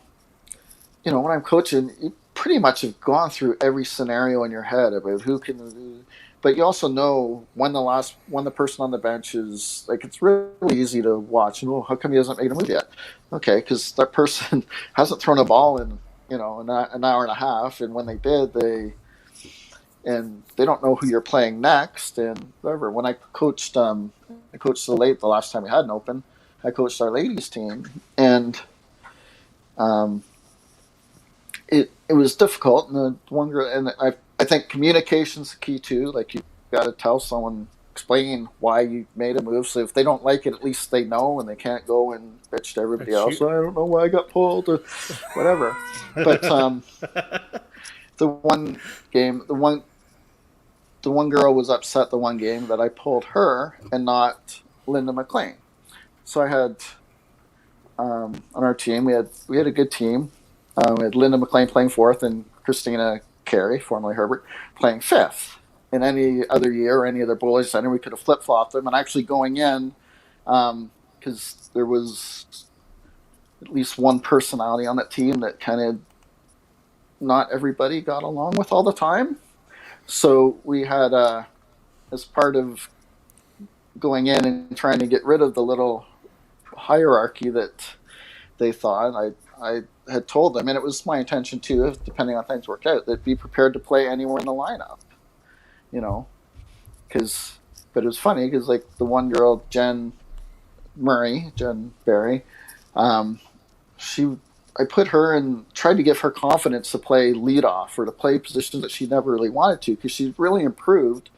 I'm coaching, you pretty much have gone through every scenario in your head about who can do. But you also know when the person on the bench is like, it's really easy to watch. How come he hasn't made a move yet? Okay, because that person hasn't thrown a ball in an hour and a half, and when they did, they don't know who you're playing next and whatever. When I coached the last time we had an Open, I coached our ladies team, and it was difficult. And the one girl, and I think communication's the key too. Like you got to tell someone, explain why you made a move. So if they don't like it, at least they know, and they can't go and bitch to everybody else. I don't know why I got pulled or whatever. But the one girl was upset the one game that I pulled her and not Linda McLean. So I had on our team, we had a good team. We had Linda McLean playing 4th and Christina Carey, formerly Herbert, playing 5th. In any other year or any other bowling center, we could have flip-flopped them. And actually going in, because there was at least one personality on that team that kind of not everybody got along with all the time. So we had, as part of going in and trying to get rid of the little hierarchy that they thought, I had told them, and it was my intention too, depending on things worked out, that be prepared to play anywhere in the lineup, but it was funny because like the one girl, Jen Berry, I put her and tried to give her confidence to play leadoff or to play positions that she never really wanted to because she's really improved.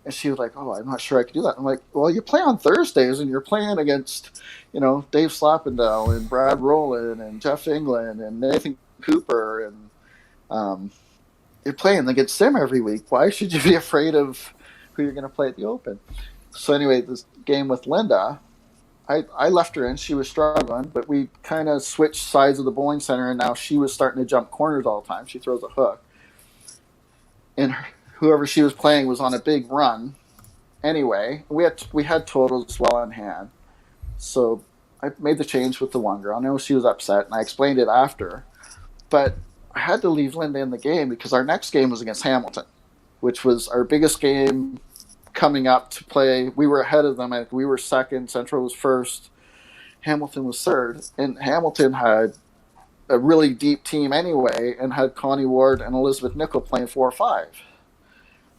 And she was like, "Oh, I'm not sure I could do that." I'm like, "Well, you play on Thursdays and you're playing against, Dave Slappendale and Brad Rowland and Jeff England and Nathan Cooper, and you're playing against them every week. Why should you be afraid of who you're going to play at the Open?" So anyway, this game with Linda, I left her in. She was struggling, but we kind of switched sides of the bowling center, and now she was starting to jump corners all the time. She throws a hook, and whoever she was playing was on a big run. Anyway, we had totals well in hand, so I made the change with the one girl. I know she was upset, and I explained it after, but I had to leave Linda in the game because our next game was against Hamilton, which was our biggest game coming up to play. We were ahead of them. We were second. Central was first. Hamilton was third. And Hamilton had a really deep team anyway and had Connie Ward and Elizabeth Nickel playing 4-5.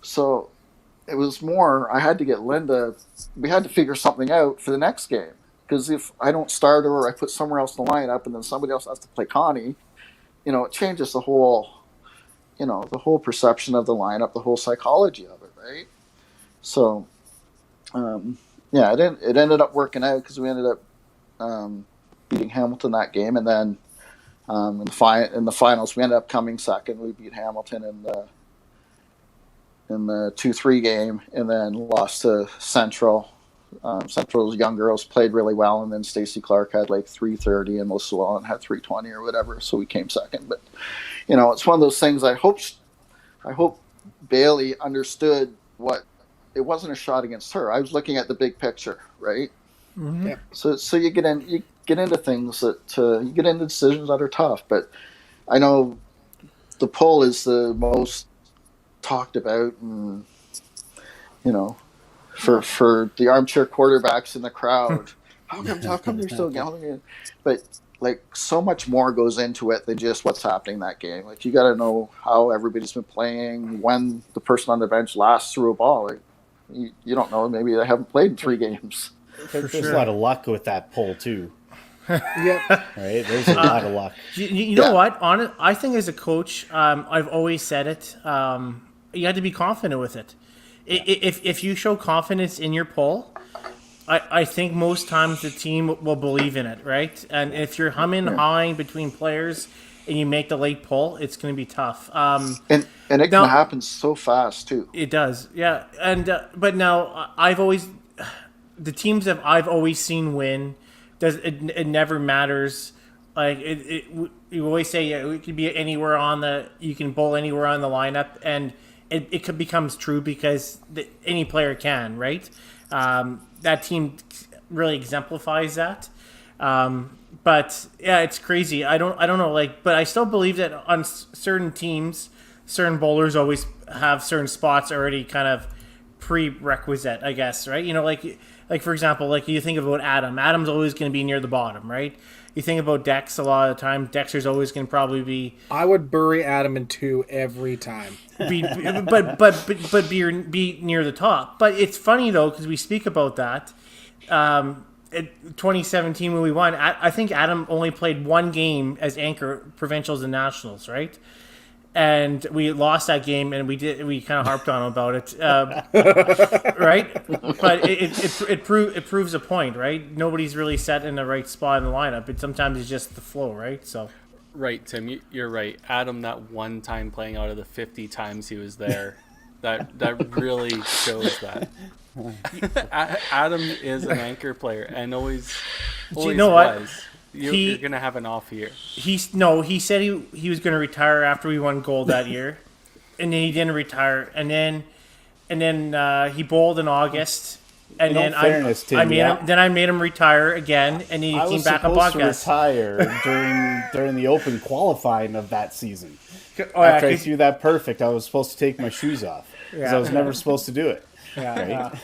So it was more, I had to get Linda, we had to figure something out for the next game. Because if I don't start her or I put somewhere else in the lineup and then somebody else has to play Connie, it changes the whole perception of the lineup, the whole psychology of it, right? So, it ended up working out because we ended up beating Hamilton that game, and then in the finals we ended up coming second. We beat Hamilton in the 2-3 game, and then lost to Central. Central's young girls played really well, and then Stacey Clark had like 330, and Melissa Llewellyn had 320 or whatever, so we came second. But it's one of those things. I hope Bailey understood what. It wasn't a shot against her. I was looking at the big picture, right? Mm-hmm. Yeah. So you get into things that you get into decisions that are tough. But I know the poll is the most talked about, and for the armchair quarterbacks in the crowd, how come they're still yelling? But like so much more goes into it than just what's happening in that game. Like you got to know how everybody's been playing, when the person on the bench last threw a ball. Like, you don't know. Maybe they haven't played in 3 games. There's a lot of luck with that poll too. Yeah. Right? There's a lot of luck. You know what? I think as a coach, I've always said it. You have to be confident with it. If you show confidence in your poll, I think most times the team will believe in it, right? And if you're hawing between players and you make the late pull, it's going to be tough. And it can happen so fast too. It does, yeah. And but now the teams that I've always seen win. It never matters. Like you always say, it could be anywhere you can bowl anywhere on the lineup, and it becomes true because any player can, right? That team really exemplifies that. But yeah, it's crazy. I don't know, but I still believe that on certain teams, certain bowlers always have certain spots already kind of prerequisite, I guess, right? Like for example, like you think about Adam. Adam's always going to be near the bottom, right? You think about Dex a lot of the time. Dexter's always going to probably be. I would bury Adam in 2 every time. Be near the top. But it's funny though because we speak about that. In 2017 when we won, I think Adam only played 1 game as anchor, provincials and nationals, right? And we lost that game, and we kind of harped on him about it, right? But it proves a point, right? Nobody's really set in the right spot in the lineup. Sometimes it's just the flow, right? So, right, Tim, you're right. Adam, that one time playing out of the 50 times he was there, that really shows that. Adam is an anchor player and always you know was. What? You're going to have an off year. He said he was going to retire after we won gold that year, and then he didn't retire, and then he bowled in August, and then I made him retire again, and then he came back on podcast. I was supposed to retire during the Open qualifying of that season. After I threw that perfect, I was supposed to take my shoes off because I was never supposed to do it. Yeah. Right?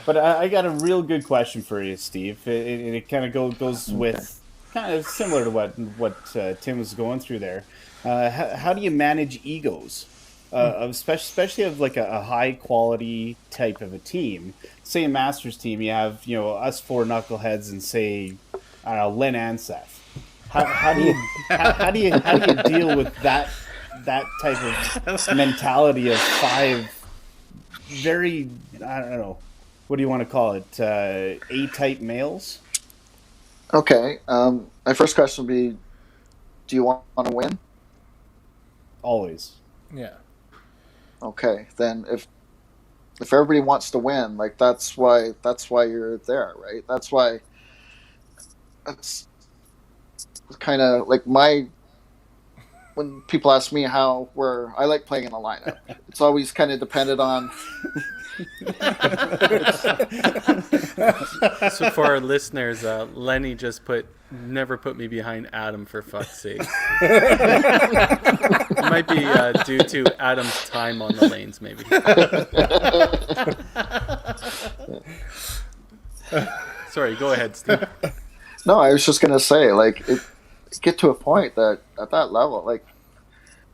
But I got a real good question for you, Steve. It kind of goes with kind of similar to what Tim was going through there. How do you manage egos, especially of like a high quality type of a team? Say a Masters team, you have us 4 knuckleheads and say I don't know Lynn and Seth. How do you deal with that type of mentality of 5 very I don't know. What do you want to call it? A-type males? Okay. My first question would be, do you want to win? Always. Yeah. Okay. Then if everybody wants to win, like that's why you're there, right? That's kind of like when people ask me where I like playing in a lineup, it's always kind of dependent on. So for our listeners, Lenny just never put me behind Adam, for fuck's sake. It might be due to Adam's time on the lanes, maybe. Sorry, go ahead, Steve. No, I was just gonna say, like, get to a point that at that level, like,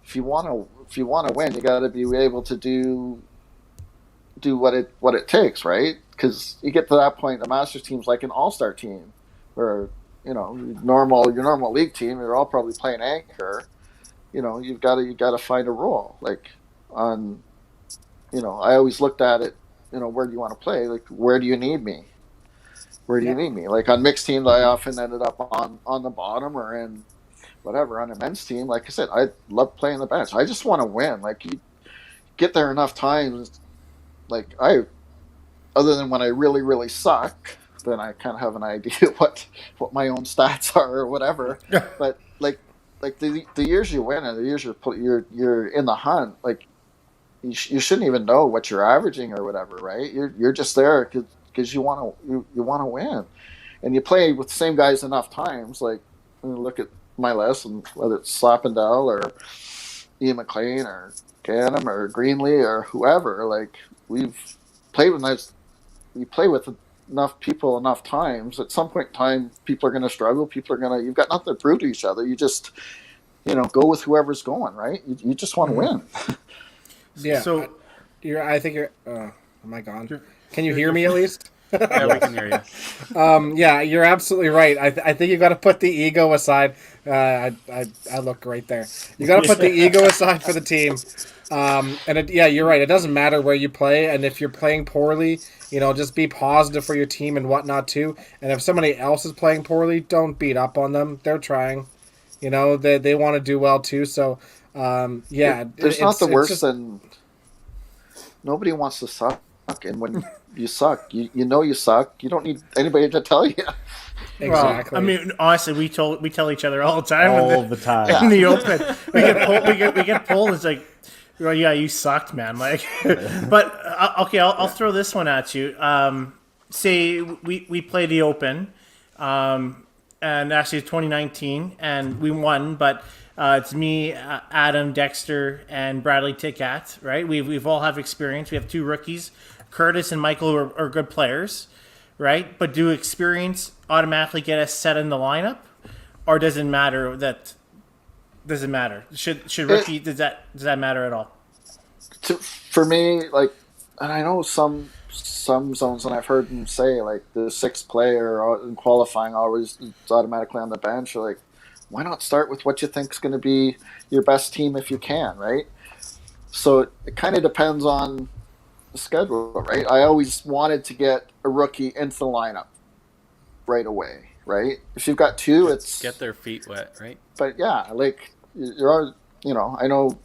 if you want to win, you got to be able to do what it takes, right? Because you get to that point, the Masters team's like an all-star team, where your normal league team, you're all probably playing anchor. You've got to find a role. Like I always looked at it. Where do you want to play? Like, where do you need me? Where do you need me? Like on mixed teams, I often ended up on the bottom or in whatever. On a men's team, like I said, I love playing the bench. I just want to win. Like you get there enough times. Like other than when I really, really suck, then I kind of have an idea what my own stats are or whatever. But like the years you win and the years you're in the hunt, like you shouldn't even know what you're averaging or whatever, right? You're just there because you want to win, and you play with the same guys enough times. Like look at my list, and whether it's Slappendale or Ian McLean or Ganem or Greenlee or whoever, like we've played with you play with enough people enough times. At some point in time, people are going to struggle. You've got nothing to prove to each other. You just go with whoever's going, right? You just want to win. Yeah. So I think you're. Am I gone? Can you hear me at least? Yeah, we can hear you. Yeah, you're absolutely right. I think you got to put the ego aside. I look great there. You got to put the ego aside for the team. You're right. It doesn't matter where you play, and if you're playing poorly, just be positive for your team and whatnot too. And if somebody else is playing poorly, don't beat up on them. They're trying. They want to do well too. So, there's not the worst than nobody wants to suck, and when you suck, you suck. You don't need anybody to tell you. Exactly. Well, I mean, honestly, we tell each other all the time. All the time. In the open, we get pulled. It's like, well, yeah, you sucked, man. Like, but okay, I'll throw this one at you. Say we play the Open, and actually it's 2019, and we won, but it's me, Adam, Dexter, and Bradley Ticat. Right? We've all have experience. We have two rookies, Curtis and Michael, who are good players. Right? But do experience automatically get us set in the lineup, or does it matter that? Does it matter? Should rookie does that matter at all? For me, like, and I know some zones, and I've heard them say like the sixth player in qualifying always is automatically on the bench. Or like, why not start with what you think is going to be your best team if you can, right? So it kind of depends on the schedule, right? I always wanted to get a rookie into the lineup right away, right? If you've got two, it's get their feet wet, right? But yeah, like I know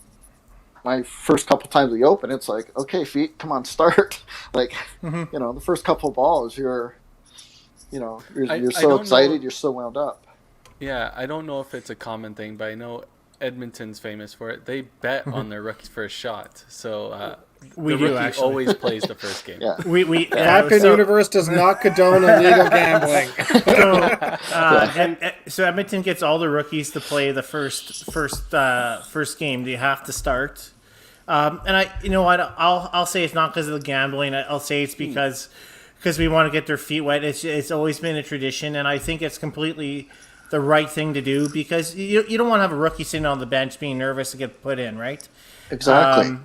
my first couple times we open, it's like, okay, feet, come on, start. Like, the first couple balls, you're so excited, you're so wound up. Yeah, I don't know if it's a common thing, but I know Edmonton's famous for it. They bet on their rookies first shot, so we the do rookie actually. always plays the first game. Yeah, Captain Universe does not condone illegal gambling. So Edmonton gets all the rookies to play the first game. Do you have to start? And I'll say it's not because of the gambling. I'll say it's because we want to get their feet wet. It's always been a tradition, and I think it's completely the right thing to do because you don't want to have a rookie sitting on the bench being nervous to get put in, right? Exactly.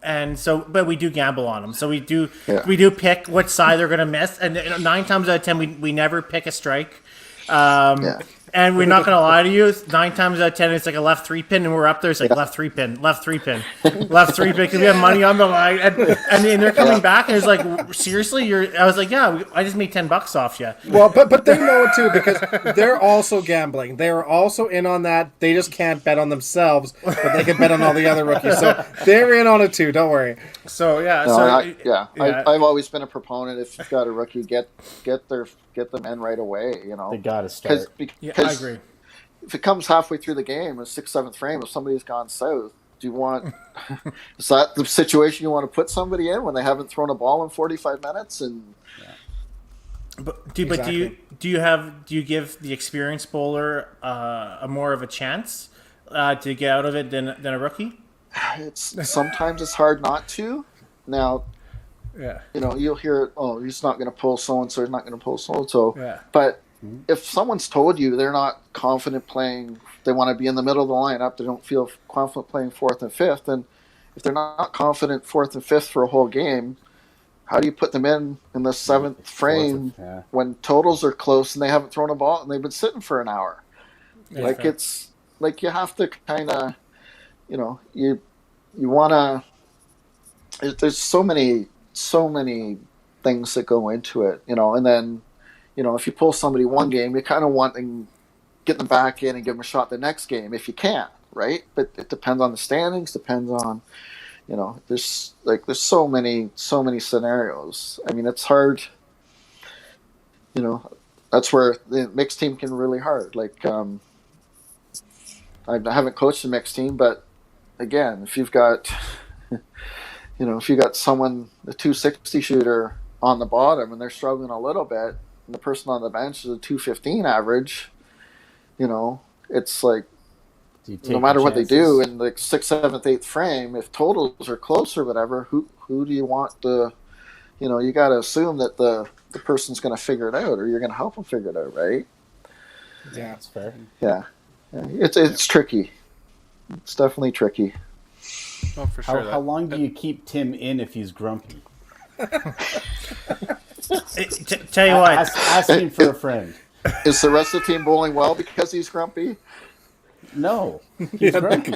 And so, but we do gamble on them. So we do pick which side they're going to miss, and 9 times out of 10 we never pick a strike. And we're not gonna lie to you. 9 times out of 10, it's like a left 3 pin, and we're up there. It's like left 3 pin, left 3 pin, left 3 pin because we have money on the line, and they're coming back, and it's like, seriously, I was like, yeah, I just made $10 off you. Well, but they know it too because they're also gambling. They're also in on that. They just can't bet on themselves, but they can bet on all the other rookies. So they're in on it too. Don't worry. So yeah, I've always been a proponent. If you've got a rookie, get them in right away. You know, They got to start. I agree. If it comes halfway through the game, a 6th, 7th frame, if somebody's gone south, do you want? Is that the situation you want to put somebody in when they haven't thrown a ball in 45 minutes? And do you give the experienced bowler a more of a chance to get out of it than a rookie? Sometimes it's hard not to. Now, Yeah. you know, you'll hear, oh, he's not going to pull so and so, he's not going to pull so and so. Yeah. But if someone's told you they're not confident playing, they want to be in the middle of the lineup, they don't feel confident playing 4th and 5th, and if they're not confident 4th and 5th for a whole game, how do you put them in the 7th frame when totals are close and they haven't thrown a ball and they've been sitting for an hour? Yeah, It's like you have to kind of, you know, you want to. There's so many things that go into it, you know, and then, you know, if you pull somebody one game, you kind of want to get them back in and give them a shot the next game if you can, right? But it depends on the standings, depends on, you know, there's so many scenarios. I mean, it's hard, you know, that's where the mixed team can really hard. Like, I haven't coached a mixed team, but again, if you've got, you know, if you got someone, the 260 shooter on the bottom and they're struggling a little bit, and the person on the bench is a 215 average, you know, it's like, no matter what they do in the 6th, 7th, 8th frame, if totals are close or whatever, who do you want to, you know, you got to assume that the person's going to figure it out, or you're going to help them figure it out, right? Yeah, that's fair. Yeah. It's tricky. It's definitely tricky. Oh, for sure. How long do you keep Tim in if he's grumpy? Tell you what, Asking for a friend. Is the rest of the team bowling well because he's grumpy? No, he's grumpy.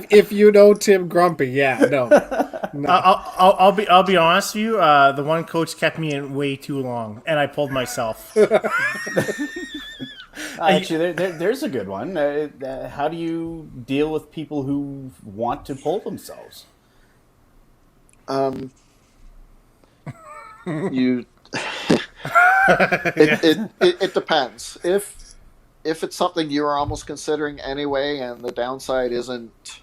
If you know Tim Grumpy, no. I'll be honest with you. The one coach kept me in way too long, and I pulled myself. Actually, there's a good one. How do you deal with people who want to pull themselves? It depends. If it's something you are almost considering anyway, and the downside isn't,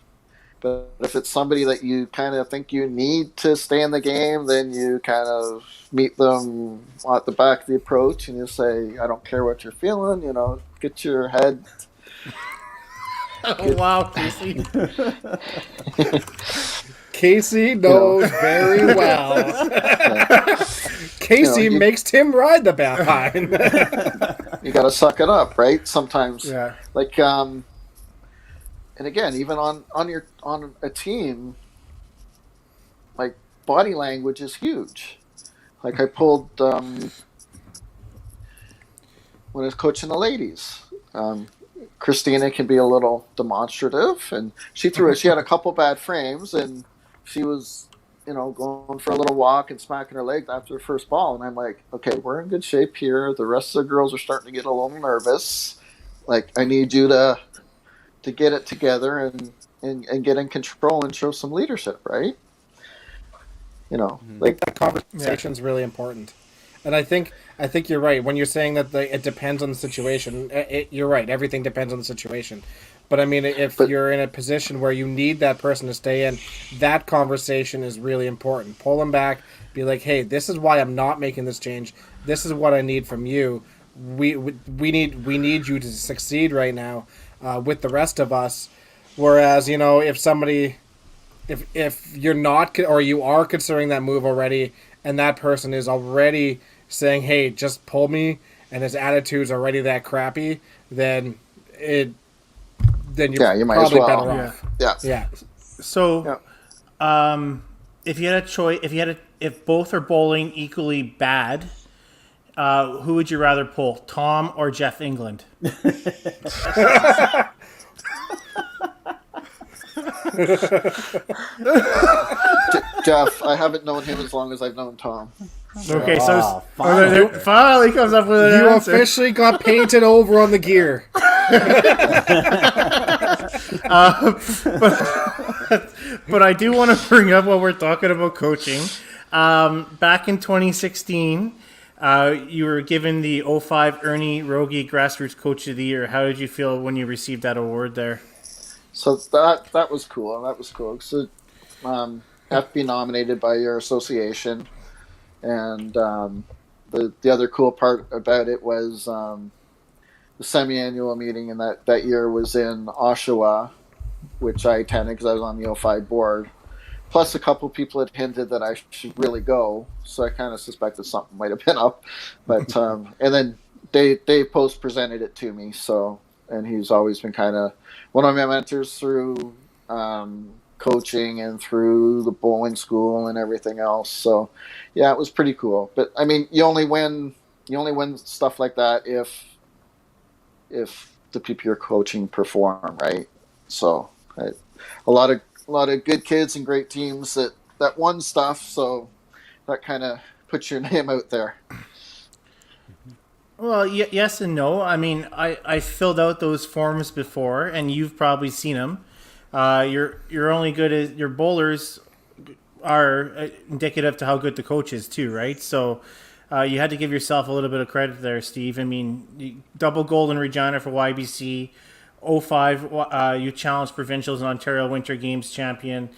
but if it's somebody that you kind of think you need to stay in the game, then you kind of meet them at the back of the approach and you say, I don't care what you're feeling, you know, get your head. Wow, Casey. Casey knows very well. Casey makes Tim ride the behind. You got to suck it up, right? Sometimes, Yeah. like, and again, even on a team, like, body language is huge. Like, I pulled when I was coaching the ladies. Christina can be a little demonstrative, and she had a couple bad frames, and she was, you know, going for a little walk and smacking her leg after her first ball, and I'm like, okay, we're in good shape here. The rest of the girls are starting to get a little nervous. Like, I need you to get it together and get in control and show some leadership, right? You know, like That conversation's really important. And I think you're right when you're saying that it depends on the situation. You're right. Everything depends on the situation. But I mean, if you're in a position where you need that person to stay in, that conversation is really important. Pull them back. Be like, hey, this is why I'm not making this change. This is what I need from you. We need you to succeed right now with the rest of us. Whereas, you know, if you're not, or you are considering that move already, and that person is already saying, hey, just pull me, and his attitude's already that crappy, then you're you might probably as well. better off. Yeah. So, if you had a choice, if both are bowling equally bad, Who would you rather pull, Tom or Jeff England? Jeff, I haven't known him as long as I've known Tom. Okay, so finally. there finally comes up with an You answer. officially got painted over on the gear. But I do want to bring up while we're talking about coaching. Back in 2016, you were given the 05 Ernie Rogie Grassroots Coach of the Year. How did you feel when you received that award there? So that was cool. That was cool. So, have to be nominated by your association, and the other cool part about it was the semi-annual meeting, and that year was in Oshawa, which I attended because I was on the 05 board. Plus, a couple people had hinted that I should really go, so I kind of suspected something might have been up. But and then Dave Post presented it to me, and he's always been kind of one of my mentors through coaching and through the bowling school and everything else. So, yeah, it was pretty cool. But I mean, you only win stuff like that if the people you're coaching perform, right? So, a lot of good kids and great teams that won stuff. So that kind of puts your name out there. Well, yes and no. I mean, I filled out those forms before, and you've probably seen them. You're only good as your bowlers are indicative to how good the coach is too, right? So you had to give yourself a little bit of credit there, Steve. I mean, double gold in Regina for YBC. 05, you challenged provincials and Ontario Winter Games champion.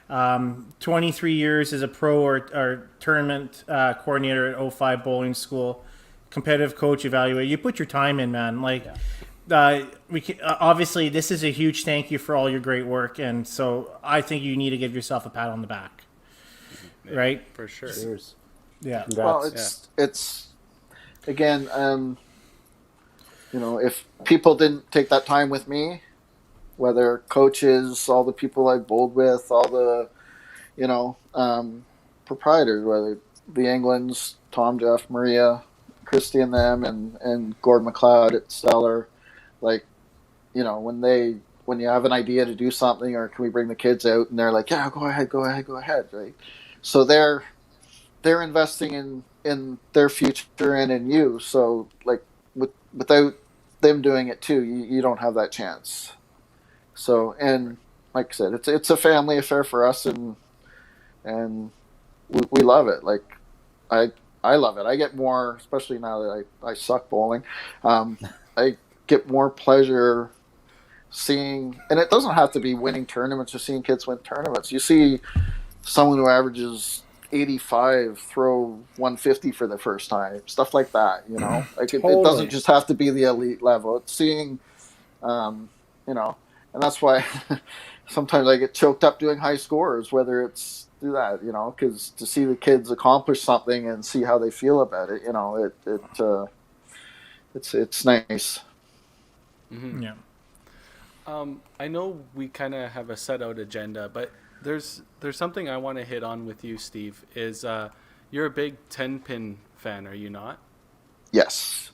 23 years as a pro or tournament coordinator at 05 Bowling School. Competitive coach evaluator. You put your time in, man. Obviously, this is a huge thank you for all your great work, and so I think you need to give yourself a pat on the back, right? For sure. Cheers. Yeah. Congrats. Well, it's again, if people didn't take that time with me, whether coaches, all the people I bowled with, all the, proprietors, whether the Englands, Tom, Jeff, Maria, Christy and them, and Gord McLeod at Stellar, when you have an idea to do something, or can we bring the kids out, and they're like, yeah, go ahead, right? So they're investing in their future and in you. So without them doing it too, you don't have that chance. So, and like I said, it's a family affair for us, and we love it. I love it. I get more, especially now that I suck bowling. I get more pleasure seeing, and it doesn't have to be winning tournaments or seeing kids win tournaments. You see someone who averages 85 throw 150 for the first time, stuff like that. It doesn't just have to be the elite level. It's seeing, and that's why sometimes I get choked up doing high scores, whether it's do that, because to see the kids accomplish something and see how they feel about it, it's nice. Mm-hmm. Yeah. I know we kind of have a set out agenda, but there's something I want to hit on with you, Steve. Is you're a big 10-pin fan, are you not? Yes.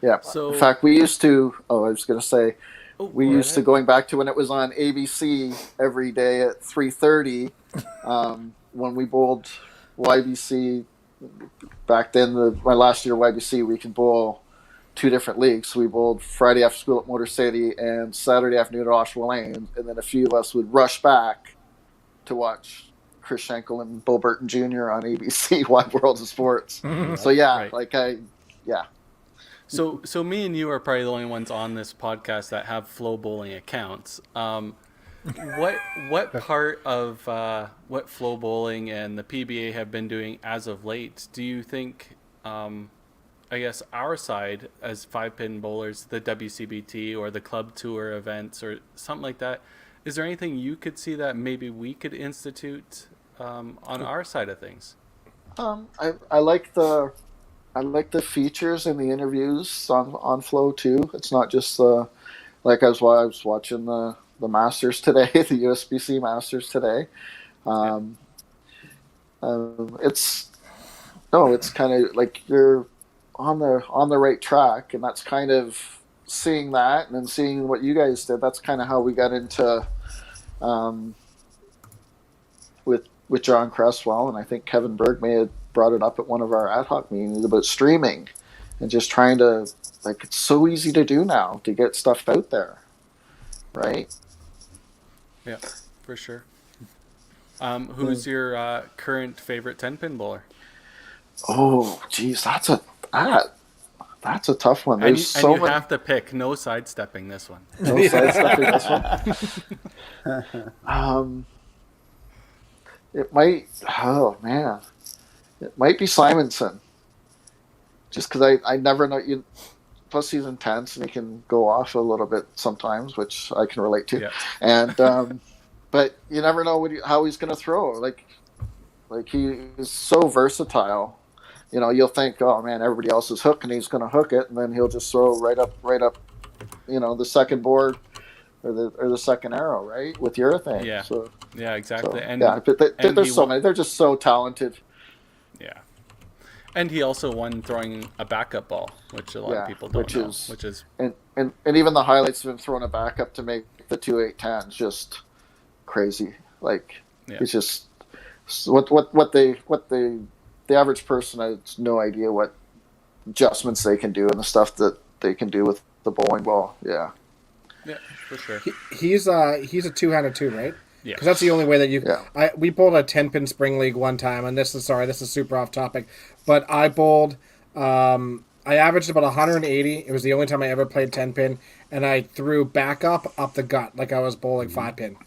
Yeah. So, in fact, we used to. Oh, I was going to say. We used ahead. to, going back to when it was on ABC every day at 3:30, when we bowled YBC back then. My last year YBC, we could bowl two different leagues. So we bowled Friday after school at Motor City and Saturday afternoon at Oshawa Lane, and then a few of us would rush back to watch Chris Schenkel and Bill Burton Jr. on ABC Wide World of Sports. So yeah, Right. So me and you are probably the only ones on this podcast that have Flow Bowling accounts. What part of what Flow Bowling and the PBA have been doing as of late do you think, I guess our side as 5-pin bowlers, the WCBT or the club tour events or something like that, is there anything you could see that maybe we could institute on our side of things? I like the features and the interviews on Flow too. It's not just like I was watching the Masters today, the USBC Masters today. It's kind of like on the right track, and that's kind of seeing that and then seeing what you guys did. That's kind of how we got into with John Cresswell, and I think Kevin Berg may have brought it up at one of our ad hoc meetings about streaming and just trying to, like, it's so easy to do now to get stuff out there, right? Yeah, for sure. Who's your current favorite 10-pin bowler? Oh, geez, that's a tough one. And, There's you so many. have to pick. No sidestepping this one. No sidestepping this one. It might. Oh man, it might be Simonson. Just because I never know you. Plus, he's intense and he can go off a little bit sometimes, which I can relate to. Yeah. And but you never know how he's going to throw. Like he is so versatile. You know, you'll think, oh man, everybody else is hooking, he's going to hook it, and then he'll just throw right up, you know, the second board or the second arrow, right, with urethane. Yeah. So, Yeah, exactly. so, And yeah, but there's so many. They're just so talented. Yeah. And he also won throwing a backup ball, which a lot of people don't know. Which is and even the highlights of him throwing it back up to make the 2-8-10 is just crazy. Like it's just what the average person has no idea what adjustments they can do and the stuff that they can do with the bowling ball. Yeah. Yeah, for sure. He's a two-handed too, right? Yeah. Because that's the only way that you. Yeah. We bowled a 10-pin spring league one time, and this is super off topic, but I bowled. I averaged about 180. It was the only time I ever played 10-pin, and I threw back up the gut like I was bowling 5-pin,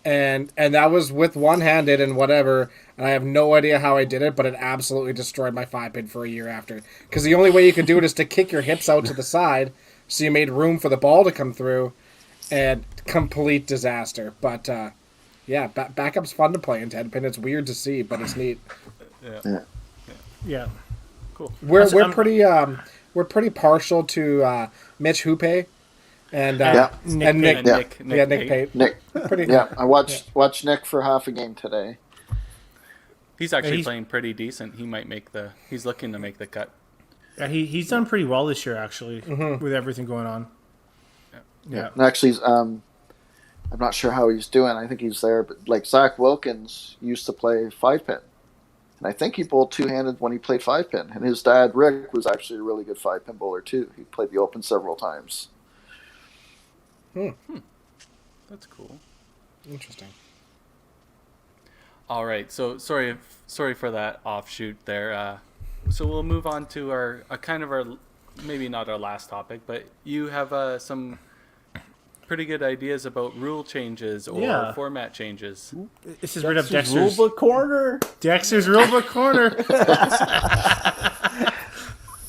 and that was with one-handed and whatever. And I have no idea how I did it, but it absolutely destroyed my 5-pin for a year after. Because the only way you could do it is to kick your hips out to the side, so you made room for the ball to come through, and complete disaster. But yeah, backup's fun to play in 10-pin. It's weird to see, but it's neat. Yeah. Cool. We're pretty partial to Mitch Hoope and Nick Pate. Nick. Pretty. Yeah, I watched Nick for half a game today. He's actually playing pretty decent. He's looking to make the cut. Yeah, he's done pretty well this year, actually, with everything going on. Yeah. And actually, I'm not sure how he's doing. I think he's there, but like Zach Wilkins used to play 5-pin, and I think he bowled two-handed when he played 5-pin. And his dad Rick was actually a really good 5-pin bowler too. He played the Open several times. That's cool. Interesting. All right. So sorry for that offshoot there. So we'll move on to our maybe not our last topic, but you have some pretty good ideas about rule changes or format changes. This is right up Dexter's Rulebook corner. Dexter's rulebook corner.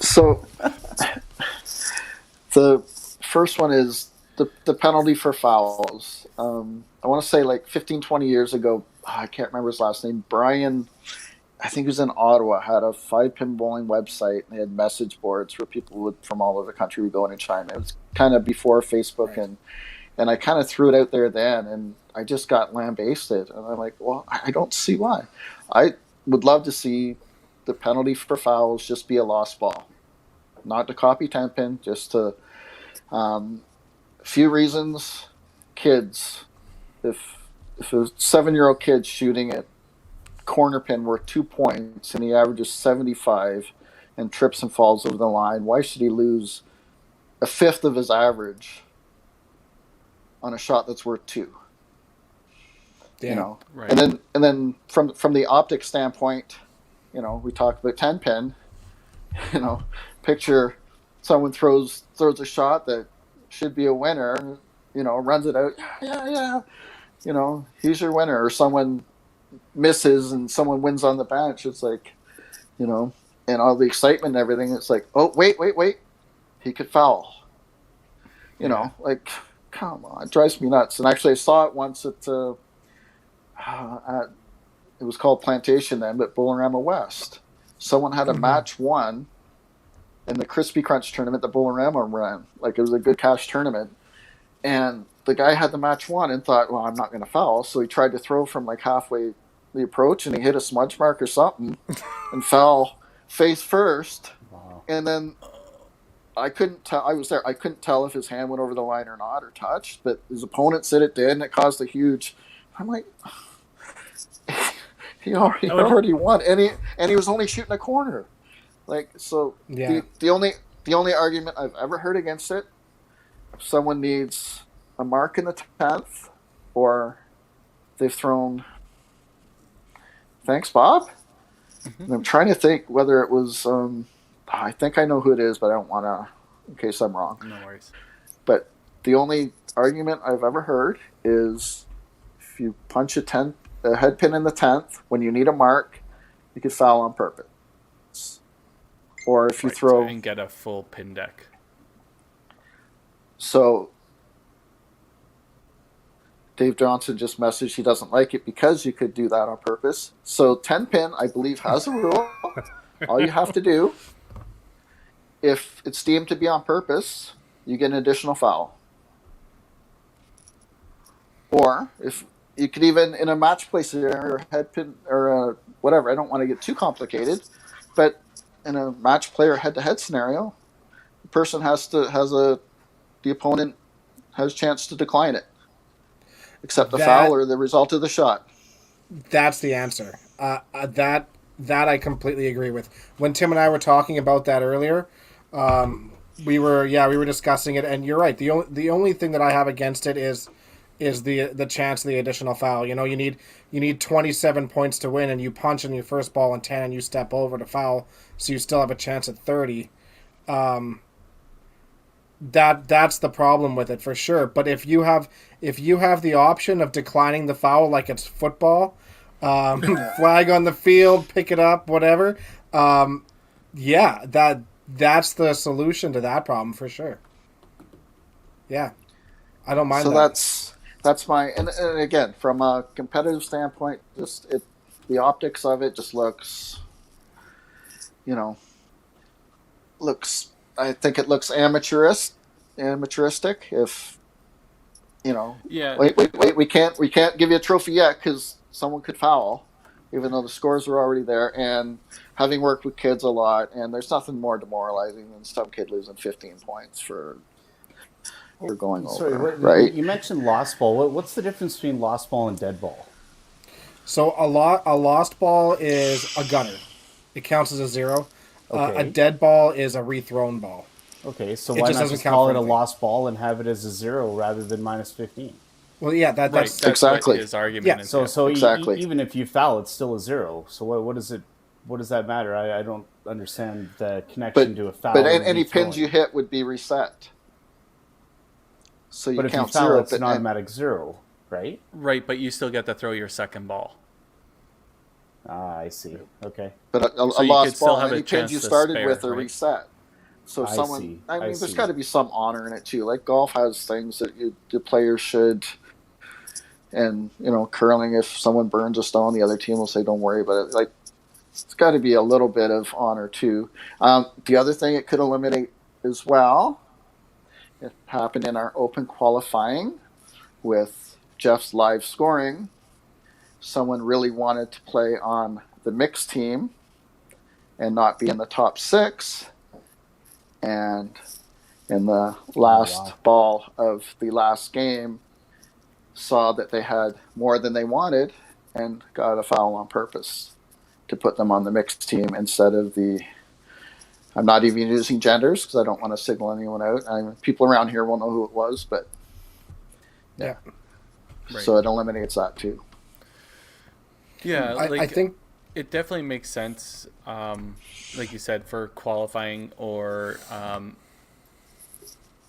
So the first one is the penalty for fouls. I want to say like 15, 20 years ago, I can't remember his last name, Brian, I think he was in Ottawa, had a 5-pin bowling website, and they had message boards where people from all over the country would go in and chime in. It was kind of before Facebook, right. and I kind of threw it out there then, and I just got lambasted. And I'm like, well, I don't see why. I would love to see the penalty for fouls just be a lost ball. Not to copy 10-pin, just to few reasons. Kids, if a 7-year-old kid's shooting at corner pin worth 2 points and he averages 75 and trips and falls over the line, why should he lose a fifth of his average on a shot that's worth 2? Yeah, you know, right. And then from the optic standpoint, you know, we talked about 10-pin. You know, picture someone throws a shot that should be a winner. You know, runs it out. Yeah. You know, he's your winner. Or someone misses and someone wins on the bench. It's like, you know, and all the excitement and everything. It's like, oh, wait. He could foul. You know, like, come on. It drives me nuts. And actually, I saw it once at it was called Plantation then, but Bolorama West. Someone had a match won in the Crispy Crunch tournament that Bolorama ran. Like, it was a good cash tournament. And the guy had the match won and thought, well, I'm not going to foul. So he tried to throw from like halfway the approach, and he hit a smudge mark or something and fell face first. Wow. And then I couldn't tell. I was there. I couldn't tell if his hand went over the line or not, or touched. But his opponent said it did, and it caused a huge. I'm like, he already won, and he was only shooting a corner. Like, so Yeah. the only argument I've ever heard against it, if someone needs a mark in the 10th, or they've thrown. Thanks, Bob. And I'm trying to think whether it was. I think I know who it is, but I don't want to, in case I'm wrong. No worries. But the only argument I've ever heard is if you punch a head pin in the 10th when you need a mark, you could foul on purpose. Or if you Right, throw. and get a full pin deck. So Dave Johnson just messaged he doesn't like it because you could do that on purpose. So 10 pin, I believe, has a rule. All you have to do, if it's deemed to be on purpose, you get an additional foul. Or if you could even in a match play scenario or head pin or whatever, I don't want to get too complicated, but in a match play or head-to-head scenario, the person the opponent has a chance to decline it, accept the foul or the result of the shot. That's the answer. That I completely agree with. When Tim and I were talking about that earlier, we were discussing it, and you're right. The only thing that I have against it is the chance of the additional foul. You know, you need 27 points to win, and you punch in your first ball in 10, and you step over to foul, so you still have a chance at 30. That's the problem with it for sure. But if you have the option of declining the foul like it's football, flag on the field, pick it up, whatever. That's the solution to that problem for sure. Yeah, I don't mind. So that. that's my and again from a competitive standpoint, the optics of it just looks, I think it looks amateuristic. If Yeah. wait, we can't give you a trophy yet because someone could foul, even though the scores are already there. And having worked with kids a lot, and there's nothing more demoralizing than some kid losing 15 points for going over. Right? You mentioned lost ball. What's the difference between lost ball and dead ball? So a lost ball is a gunner. It counts as a 0. Okay. A dead ball is a rethrown ball. Okay, so It why just not doesn't just count call for it a anything. lost ball and have it as a 0 rather than minus 15? Well, yeah, Right. that's That's Exactly. what his argument Yeah. is. So Exactly. even if you foul, it's still a 0. So what does it? What does that matter? I don't understand the connection to a foul. But and any rethrowing. pins you hit would be reset. So you But if you count foul, 0. it's an automatic 0, right? Right, but you still get to throw your second ball. Ah, I see. Okay. But a So you could lost still ball, have a any pins chance you to started spare, with are right? reset. So I someone, see. I mean, I there's see. got to be some honor in it too. Like golf has things that the players should, and curling. If someone burns a stone, the other team will say, "Don't worry about it." Like it's got to be a little bit of honor too. The other thing it could eliminate as well. It happened in our open qualifying with Jeff's live scoring. Someone really wanted to play on the mixed team and not be in the top 6. And in the last ball of the last game, saw that they had more than they wanted and got a foul on purpose to put them on the mixed team instead of the. I'm not even using genders because I don't want to signal anyone out. People around here will know who it was, but yeah. Right. So it eliminates that too. Yeah, I think it definitely makes sense, like you said, for qualifying or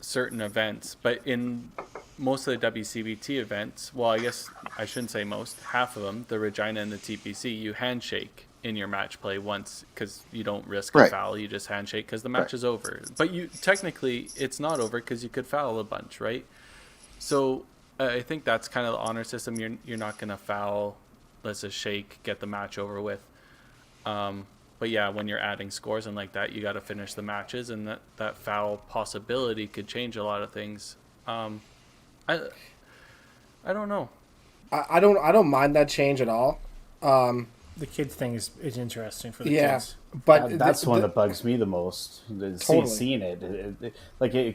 certain events. But in most of the WCBT events, well, I guess I shouldn't say most, half of them, the Regina and the TPC, you handshake in your match play once because you don't risk a Right. foul. You just handshake because the match is over. But technically, it's not over because you could foul a bunch, right? So I think that's kind of the honor system. You're not going to foul. Let's just shake, get the match over with. But yeah, when you're adding scores and like that, you got to finish the matches, and that foul possibility could change a lot of things. I don't know. I don't mind that change at all. the kid thing is interesting for the Yeah. kids. But That's the one that bugs me the most. Totally. Seeing it,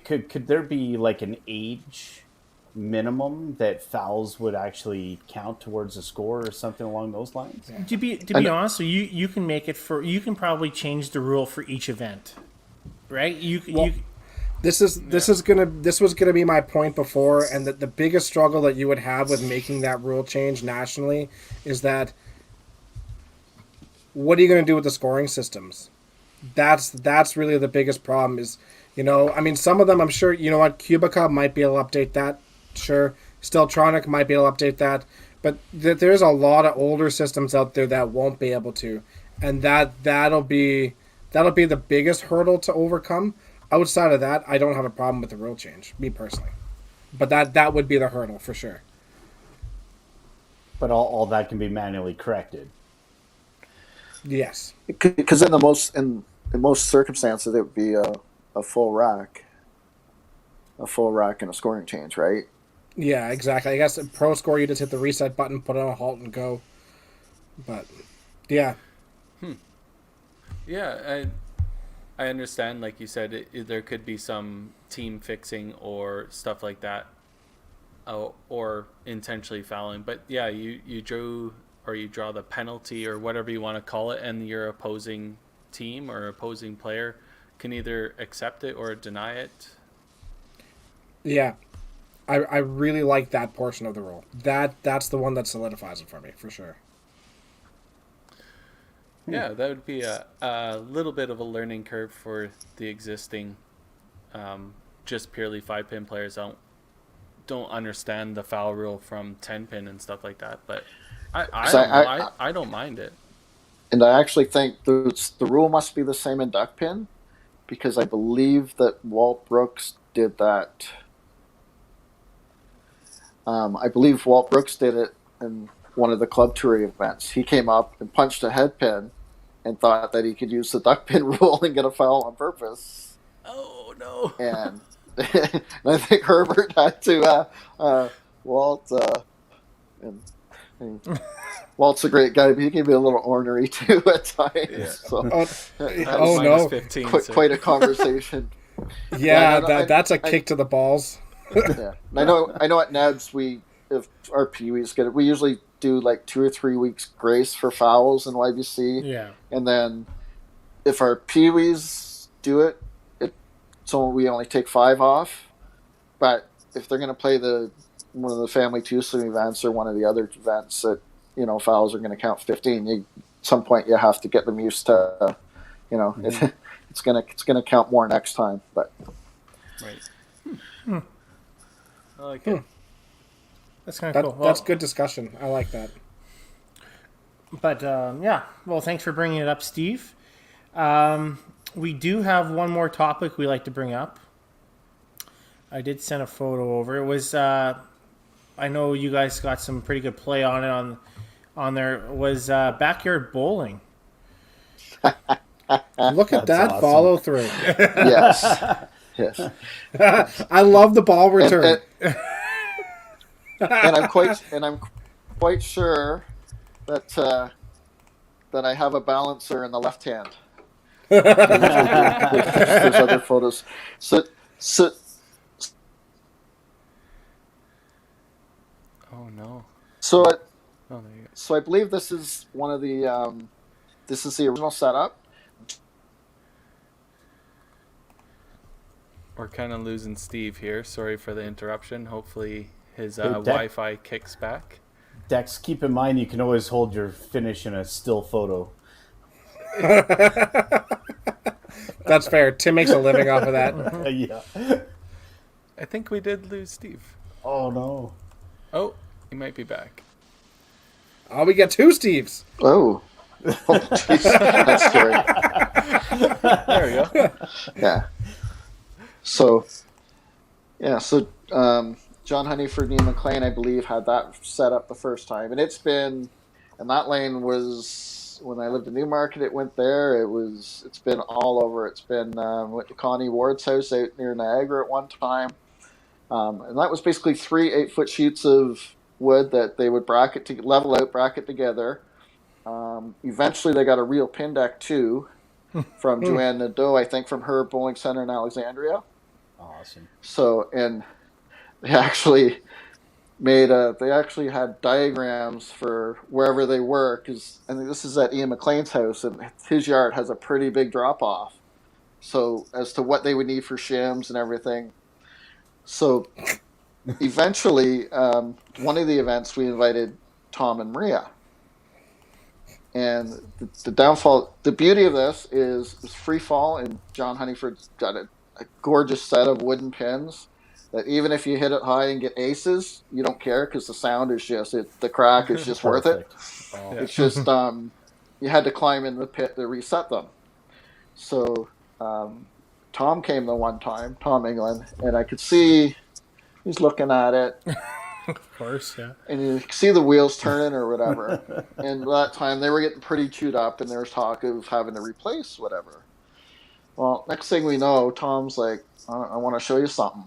could there be like an age minimum that fouls would actually count towards a score or something along those lines? To be honest, you can make it for, you can probably change the rule for each event, right? This was gonna be my point before, and that the biggest struggle that you would have with making that rule change nationally is that what are you gonna do with the scoring systems? That's really the biggest problem. Is, I mean, some of them I'm sure, Cubica might be able to update that, sure. Steltronic might be able to update that, but there's a lot of older systems out there that won't be able to, and that'll be the biggest hurdle to overcome. Outside of that, I don't have a problem with the rule change, me personally. But that would be the hurdle for sure. But all that can be manually corrected. Yes. Because in most circumstances, it would be a full rack and a scoring change, right? Yeah, exactly. I guess in Pro Score, you just hit the reset button, put on a halt, and go. But yeah. Yeah, I understand. Like you said, there could be some team fixing or stuff like that, or intentionally fouling. But yeah, you draw the penalty or whatever you want to call it, and your opposing team or opposing player can either accept it or deny it. Yeah. I really like that portion of the rule. That's the one that solidifies it for me, for sure. Yeah, that would be a little bit of a learning curve for the existing, just purely 5-pin players don't understand the foul rule from 10-pin and stuff like that. But I don't mind it. And I actually think the rule must be the same in duck pin, because I believe that Walt Brooks did that. I believe Walt Brooks did it in one of the club tour events. He came up and punched a head pin and thought that he could use the duck pin rule and get a foul on purpose. Oh no! And I think Herbert had to Walt. And Walt's a great guy, but he can be a little ornery too at times. Yeah. So, no! 15, quite a conversation. Yeah, that's a kick to the balls. Yeah, I know. At Ned's, if our peewees get it, we usually do like 2 or 3 weeks grace for fouls in YBC. Yeah. And then if our peewees do it, so we only take 5 off. But if they're going to play one of the family twosome events or one of the other events that, fouls are going to count 15, at some point you have to get them used to, it's going to count more next time. But right. I like it. That's kind of cool. That's good discussion. I like that. But yeah, well, thanks for bringing it up, Steve. We do have one more topic we like to bring up. I did send a photo over. It was I know you guys got some pretty good play on it on there. It was backyard bowling. Look at that awesome. follow through. yes. I love the ball return. And I'm quite sure that I have a balancer in the left hand. There's other photos. So Oh no. So Oh, there you go. So I believe this is one of the this is the original setup. We're kind of losing Steve here. Sorry for the interruption. Hopefully his Hey, Deck. Wi-Fi kicks back. Dex, keep in mind you can always hold your finish in a still photo. That's fair. Tim makes a living off of that. Yeah. I think we did lose Steve. Oh no. Oh, he might be back. Oh, we get 2 Steves. Oh, geez. That's scary. There we go. Yeah. So John Honeyford and Ian McLean, I believe, had that set up the first time, and that lane was, when I lived in Newmarket, it went there. It's been all over. It's been went to Connie Ward's house out near Niagara at one time, and that was basically 3 8-foot sheets of wood that they would bracket together, Eventually, they got a real pin deck too from Joanne Nadeau, I think, from her bowling center in Alexandria. Awesome. So, and they actually they actually had diagrams for wherever they were, because I think this is at Ian McLean's house, and his yard has a pretty big drop off. So, as to what they would need for shims and everything. So, eventually, one of the events we invited Tom and Maria. And the beauty of this is it's free fall, and John Honeyford's got a gorgeous set of wooden pins that even if you hit it high and get aces, you don't care, because the sound is the crack is just worth it. Oh. It's just you had to climb in the pit to reset them. So Tom came the one time, Tom England, and I could see he's looking at it. Of course, yeah. And you see the wheels turning or whatever. And that time they were getting pretty chewed up, and there was talk of having to replace whatever. Well, next thing we know, Tom's like, I want to show you something.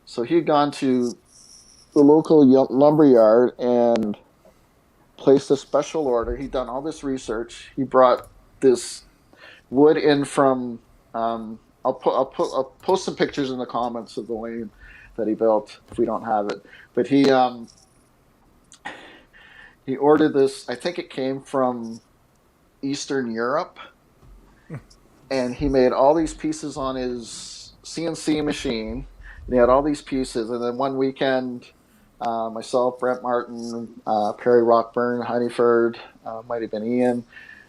So he'd gone to the local lumber yard and placed a special order. He'd done all this research. He brought this wood in from, I'll post some pictures in the comments of the lane that he built if we don't have it. But he ordered this. I think it came from Eastern Europe, and he made all these pieces on his CNC machine. And he had all these pieces, and then one weekend, myself, Brent Martin, Perry Rockburn, Honeyford, might have been Ian,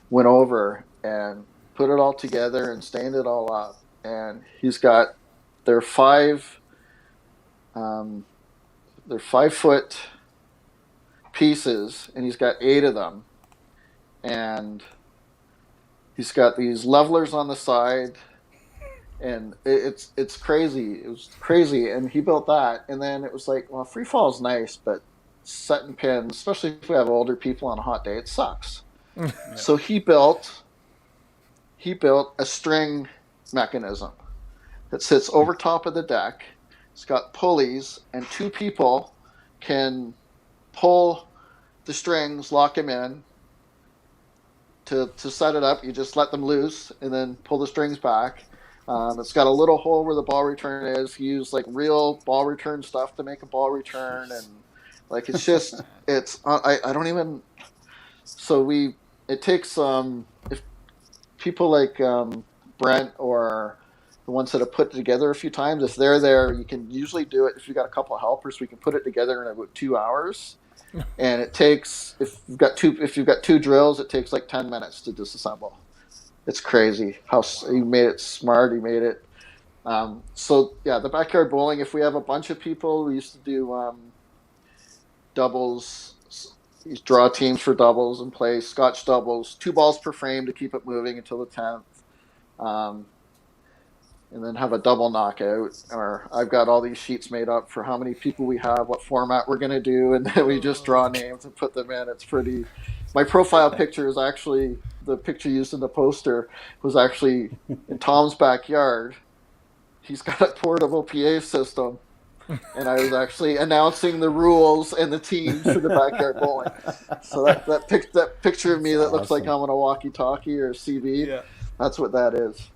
went over and put it all together and stained it all up. And he's got their 5-foot pieces, and he's got 8 of them, and he's got these levelers on the side, and it's crazy. It was crazy, and he built that, and then it was like, well, free fall is nice, but setting pins, especially if we have older people on a hot day, it sucks. So he built a string mechanism that sits over top of the deck. It's got pulleys, and 2 people can pull the strings, lock them in. To set it up, you just let them loose and then pull the strings back. It's got a little hole where the ball return is. You use like real ball return stuff to make a ball return, and like it's just I don't even. So it takes if people like Brent or the ones that have put it together a few times, if they're there, you can usually do it. If you've got a couple of helpers, we can put it together in about 2 hours. And it takes, if you've got 2 drills, it takes like 10 minutes to disassemble. It's crazy how he made it smart. He made it. So yeah, the backyard bowling. If we have a bunch of people, we used to do doubles. You draw teams for doubles and play Scotch doubles, 2 balls per frame to keep it moving until the 10th. And then have a double knockout. Or I've got all these sheets made up for how many people we have, what format we're going to do, and then we just draw names and put them in. It's pretty. My profile picture is actually the picture used in the poster was actually in Tom's backyard. He's got a portable PA system, and I was actually announcing the rules and the teams for the backyard bowling. So that picture of me that looks like I'm on a walkie-talkie or a CB, that's what that is.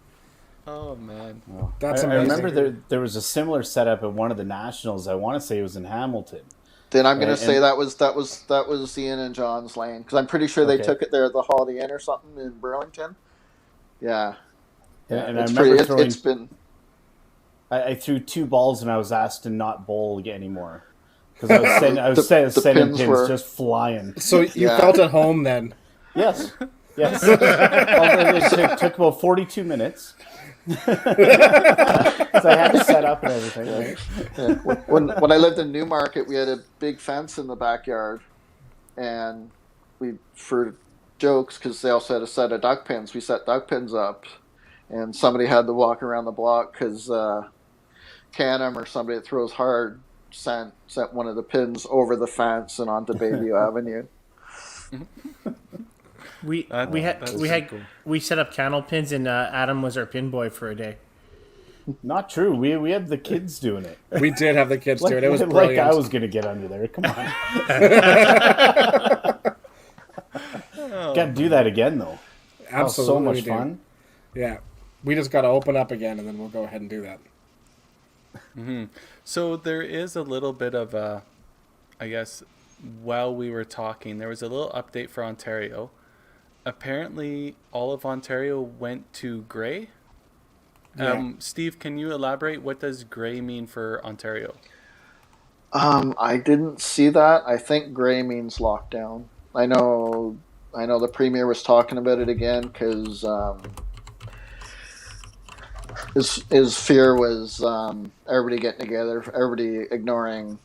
Oh man, That's I amazing. remember there was a similar setup at one of the nationals. I want to say it was in Hamilton. Then I'm going to say And- that was Ian and John's lane, because I'm pretty sure they Okay. took it there at the Holiday Inn or something in Burlington. Yeah, And I it's remember throwing. it's been. I threw 2 balls and I was asked to not bowl anymore because I was The sending pins pins were- just flying. So you Yeah. felt at home then. Yes. Well, it took about 42 minutes. So I had to set up and everything. Right? Yeah. When I lived in Newmarket, we had a big fence in the backyard, and we, for jokes, because they also had a set of duck pins, we set duck pins up, and somebody had to walk around the block because Canham or somebody that throws hard sent one of the pins over the fence and onto Bayview Avenue. We set up candle pins, and Adam was our pin boy for a day. Not true. We had the kids doing it. We did have the kids do it. It was like brilliant. I was going to get under there. Come on. Got to do that again though. Absolutely, so much we do. fun. Yeah, we just got to open up again, and then we'll go ahead and do that. So there is a little bit of I guess, while we were talking, there was a little update for Ontario. Apparently, all of Ontario went to gray. Yeah. Steve, can you elaborate? What does gray mean for Ontario? I didn't see that. I think gray means lockdown. I know the premier was talking about it again because his fear was everybody getting together, everybody ignoring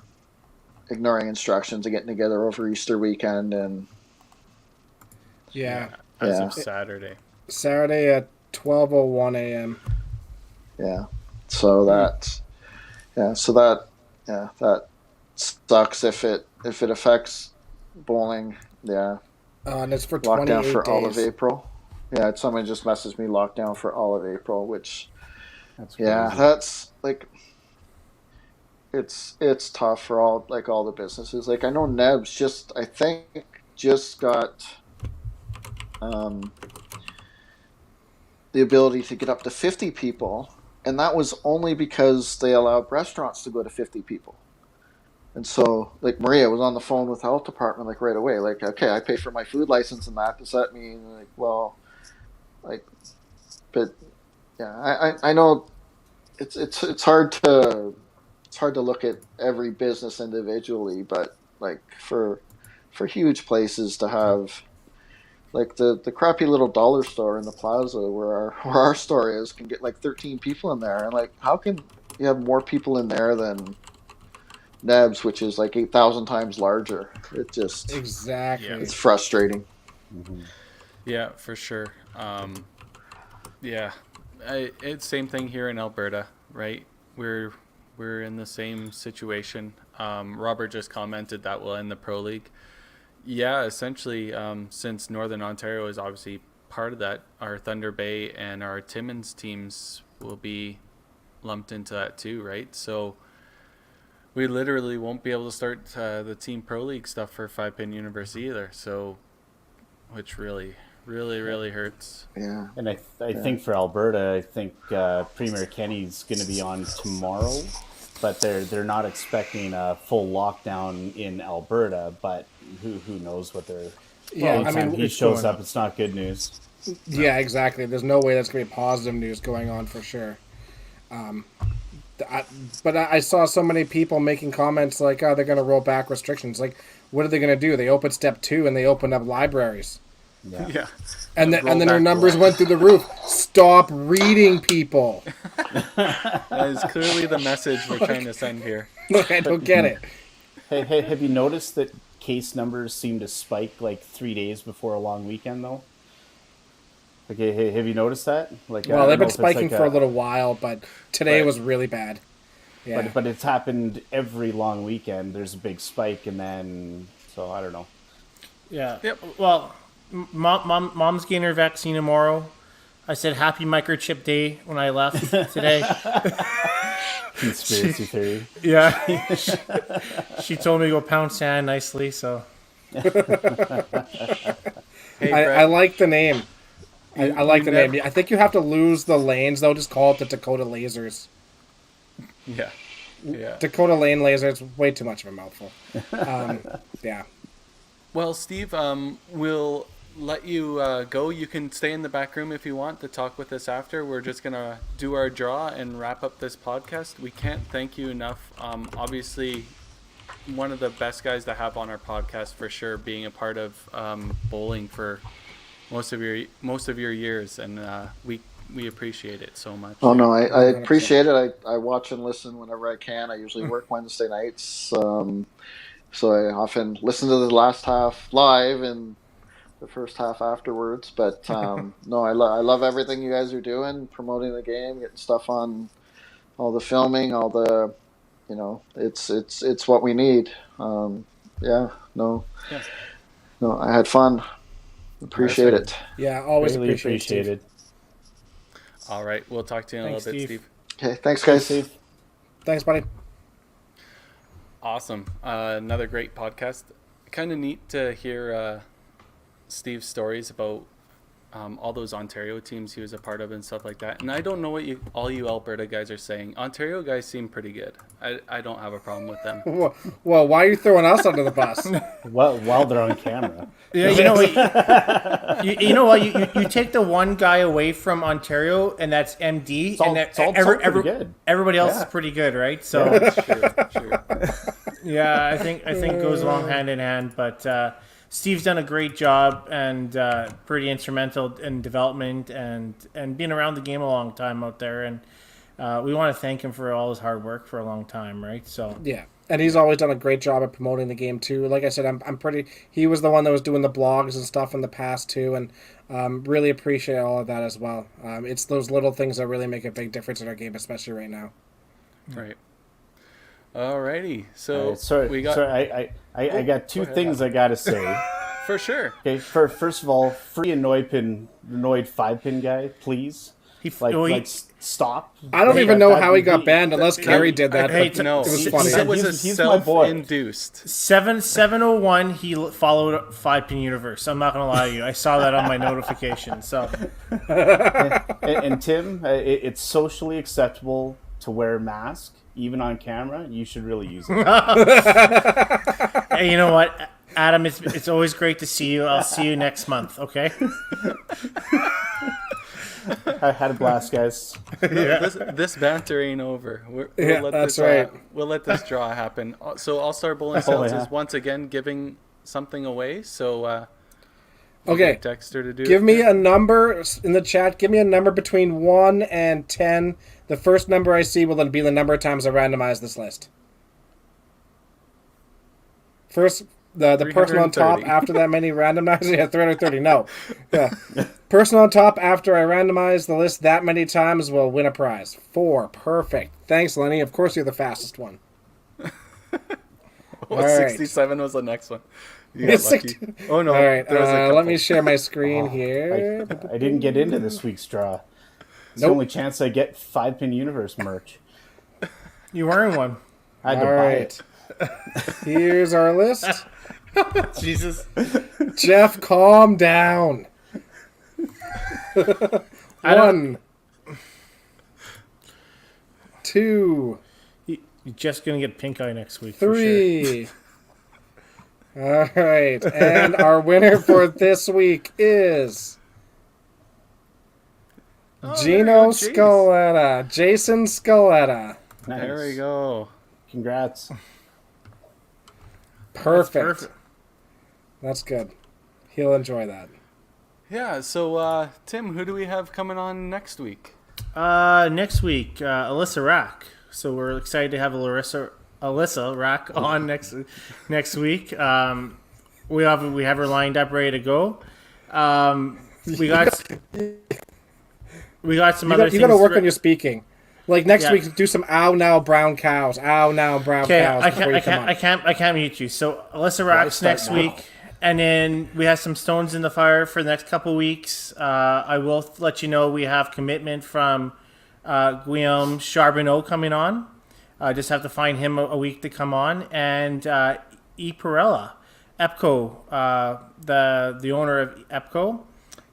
instructions and getting together over Easter weekend, and Yeah. As Yeah. of Saturday. Saturday at 12:01 a.m. yeah. So that that sucks if it affects bowling. Yeah, And it's for 28 lockdown for days. all of April. Yeah, someone just messaged me lockdown for all of April, which That's crazy. that's like it's tough for all the businesses. Like I know Neb's just got the ability to get up to 50 people, and that was only because they allowed restaurants to go to 50 people. And so, like, Maria was on the phone with the health department, like, right away. Like, okay, I pay for my food license and that. Does that mean, like, well, like, but, yeah, I know it's hard to look at every business individually, but, like, for huge places to have, like, the crappy little dollar store in the plaza where our store is can get, like, 13 people in there. And, like, how can you have more people in there than Neb's, which is like 8,000 times larger? It just Exactly. it's frustrating. Yeah, for sure. Yeah, it's same thing here in Alberta, right? We're in the same situation. Robert just commented that we'll end the Pro League. Yeah, essentially, since Northern Ontario is obviously part of that, our Thunder Bay and our Timmins teams will be lumped into that too, right? So we literally won't be able to start the Team Pro League stuff for Five Pin University either. So, which really hurts. Yeah. And I think for Alberta, I think Premier Kenny's going to be on tomorrow, but they're not expecting a full lockdown in Alberta. But who knows what they're. Yeah, I anytime mean, he it's shows going up, on. it's not good news. Yeah, exactly. There's no way that's going to be positive news going on for sure. But I saw so many people making comments like, "Oh, they're going to roll back restrictions." Like, what are they going to do? They opened step 2 and they opened up libraries, Yeah. Yeah. and Roll then their back numbers the- went through the roof. Stop reading people. That is clearly the message we're trying to send here. Like, I don't get it. Hey, have you noticed that case numbers seem to spike like 3 days before a long weekend, though? Okay, hey, have you noticed that? Like, I Well, don't they've know been if it's spiking like for a little while, but today Right. was really bad. Yeah. But it's happened every long weekend. There's a big spike, and then so I don't know. Yeah. Yep. Well, mom's getting her vaccine tomorrow. I said happy microchip day when I left today. Conspiracy theory. Yeah. she told me to go pound sand nicely, so. Hey, I Brett, like the name. I like the never- name. I think you have to lose the lanes, though. Just call it the Dakota Lasers. Yeah. Yeah. Dakota Lane Lasers. Way too much of a mouthful. Yeah. Well, Steve, we'll let you go. You can stay in the back room if you want to talk with us after. We're just going to do our draw and wrap up this podcast. We can't thank you enough. Obviously, one of the best guys to have on our podcast for sure, being a part of bowling for most of your years, and we appreciate it so much. Oh no, I 100%. appreciate it. I watch and listen whenever I can. I usually work Wednesday nights, so I often listen to the last half live and the first half afterwards. But no, I love everything you guys are doing, promoting the game, getting stuff on, all the filming, all the, it's what we need. Yeah, no, Yeah. no, I had fun. Appreciate it. Yeah. Always Really appreciate Steve. appreciated. All right. We'll talk to you in Thanks, a little bit, Steve. Steve. Okay, thanks, guys. Steve. Thanks, buddy. Awesome. Another great podcast. Kind of neat to hear Steve's stories about all those Ontario teams he was a part of and stuff like that. And I don't know what all you Alberta guys are saying. Ontario guys seem pretty good. I don't have a problem with them. Well, why are you throwing us under the bus? While they're on camera. Yeah, you know what? You know what? You take the one guy away from Ontario, and that's MD, It's all- and it's all pretty good. everybody else Yeah. is pretty good, right? So True. yeah, I think it goes along hand in hand. But Steve's done a great job and pretty instrumental in development and being around the game a long time out there. And we want to thank him for all his hard work for a long time, right? So Yeah, and he's always done a great job at promoting the game too. Like I said, he was the one that was doing the blogs and stuff in the past too, and really appreciate all of that as well. It's those little things that really make a big difference in our game, especially right now. Right. Alrighty. So Sorry, we got I got two ahead, things I gotta say. for sure. Okay, first of all, free annoyed 5-pin guy, please. Stop. I don't even know how he got banned unless Kerry did that. Hey, but No, it was he- funny. it was He's a my boy. self-induced. 701 he followed 5-Pin Universe. I'm not gonna lie to you. I saw that on my notification. So And Tim, it's socially acceptable to wear a mask, even on camera. You should really use it. hey, you know what, Adam? It's always great to see you. I'll see you next month. Okay. I had a blast, guys. This banter ain't over. Yeah, that's right. We'll let this draw happen. So All Star Bowling Sales yeah. is once again giving something away. So we'll Okay, get Dexter to do give it. me a number in the chat. Give me a number between 1 and 10. The first number I see will then be the number of times I randomize this list. First, the person on top 330. after that many randomizers. Yeah, 330. No. Yeah. Person on top after I randomize the list that many times will win a prize. 4. Perfect. Thanks, Lenny. Of course, you're the fastest one. Well, All right. 67 was the next one. You got It's lucky. Oh no! All right. there was a Let couple. me share my screen here. I didn't get into this week's draw. It's Nope. the only chance I get 5-Pin Universe merch. You wearing one? I had to All buy right. it. Here's our list. Jesus. Jeff, calm down. I don't- 1, 2, You're just gonna get pink eye next week. For sure. 3. All right. And our winner for this week is Oh, there Gino you go, Jace. Scaletta. Jason Scaletta. Nice. There we go. Congrats. Perfect. That's good. He'll enjoy that. Yeah. So Tim, who do we have coming on next week? Next week, Alyssa Rack. So we're excited to have Alyssa Rack on next week. We have her lined up, ready to go. We got some other things. You got to work on your speaking. Like next Yeah. week, do some "ow now brown cows," "ow now brown Okay, cows." before you come on. I can't mute you. So Alyssa Rack's start next now? week, and then we have some stones in the fire for the next couple weeks. I will let you know we have commitment from Guillaume Charbonneau coming on. Just have to find him a week to come on, and E. Perella, EPCO, the owner of EPCO,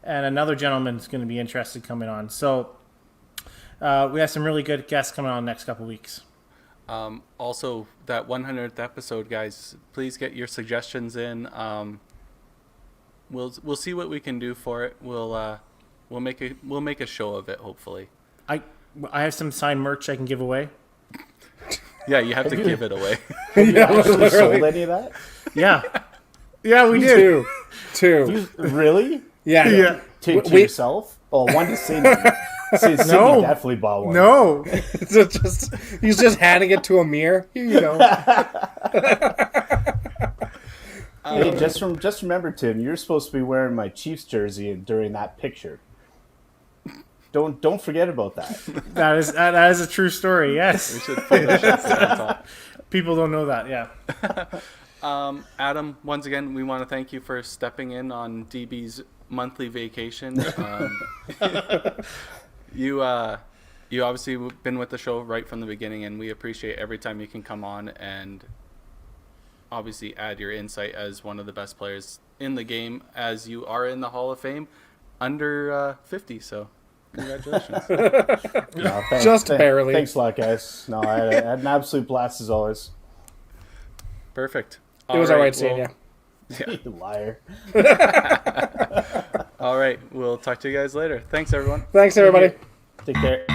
and another gentleman is going to be interested coming on. So we have some really good guests coming on next couple weeks. Also, that 100th episode, guys. Please get your suggestions in. We'll see what we can do for it. We'll make a show of it. Hopefully. I have some signed merch I can give away. Yeah, you have to give it away. Yeah, Actually sold literally. any of that? Yeah, yeah, we do. Two. Really? Yeah. Yeah. To We- yourself? Oh, one to Cindy. Cindy No. definitely bought one. No, He's just handing it to Amir. Here you go. Hey, just remember, Tim, you're supposed to be wearing my Chiefs jersey during that picture. Don't forget about that. that is a true story. We Yes, should put that shit on top. people don't know that. Yeah, Adam, once again, we want to thank you for stepping in on DB's monthly vacation. You obviously been with the show right from the beginning, and we appreciate every time you can come on and obviously add your insight as one of the best players in the game as you are in the Hall of Fame under 50. So congratulations. No, Just barely. Thanks a lot, guys. No, I had an absolute blast as always. Perfect. It was all right seeing you. You liar. All right. We'll talk to you guys later. Thanks, everyone. Thanks, everybody. Take care.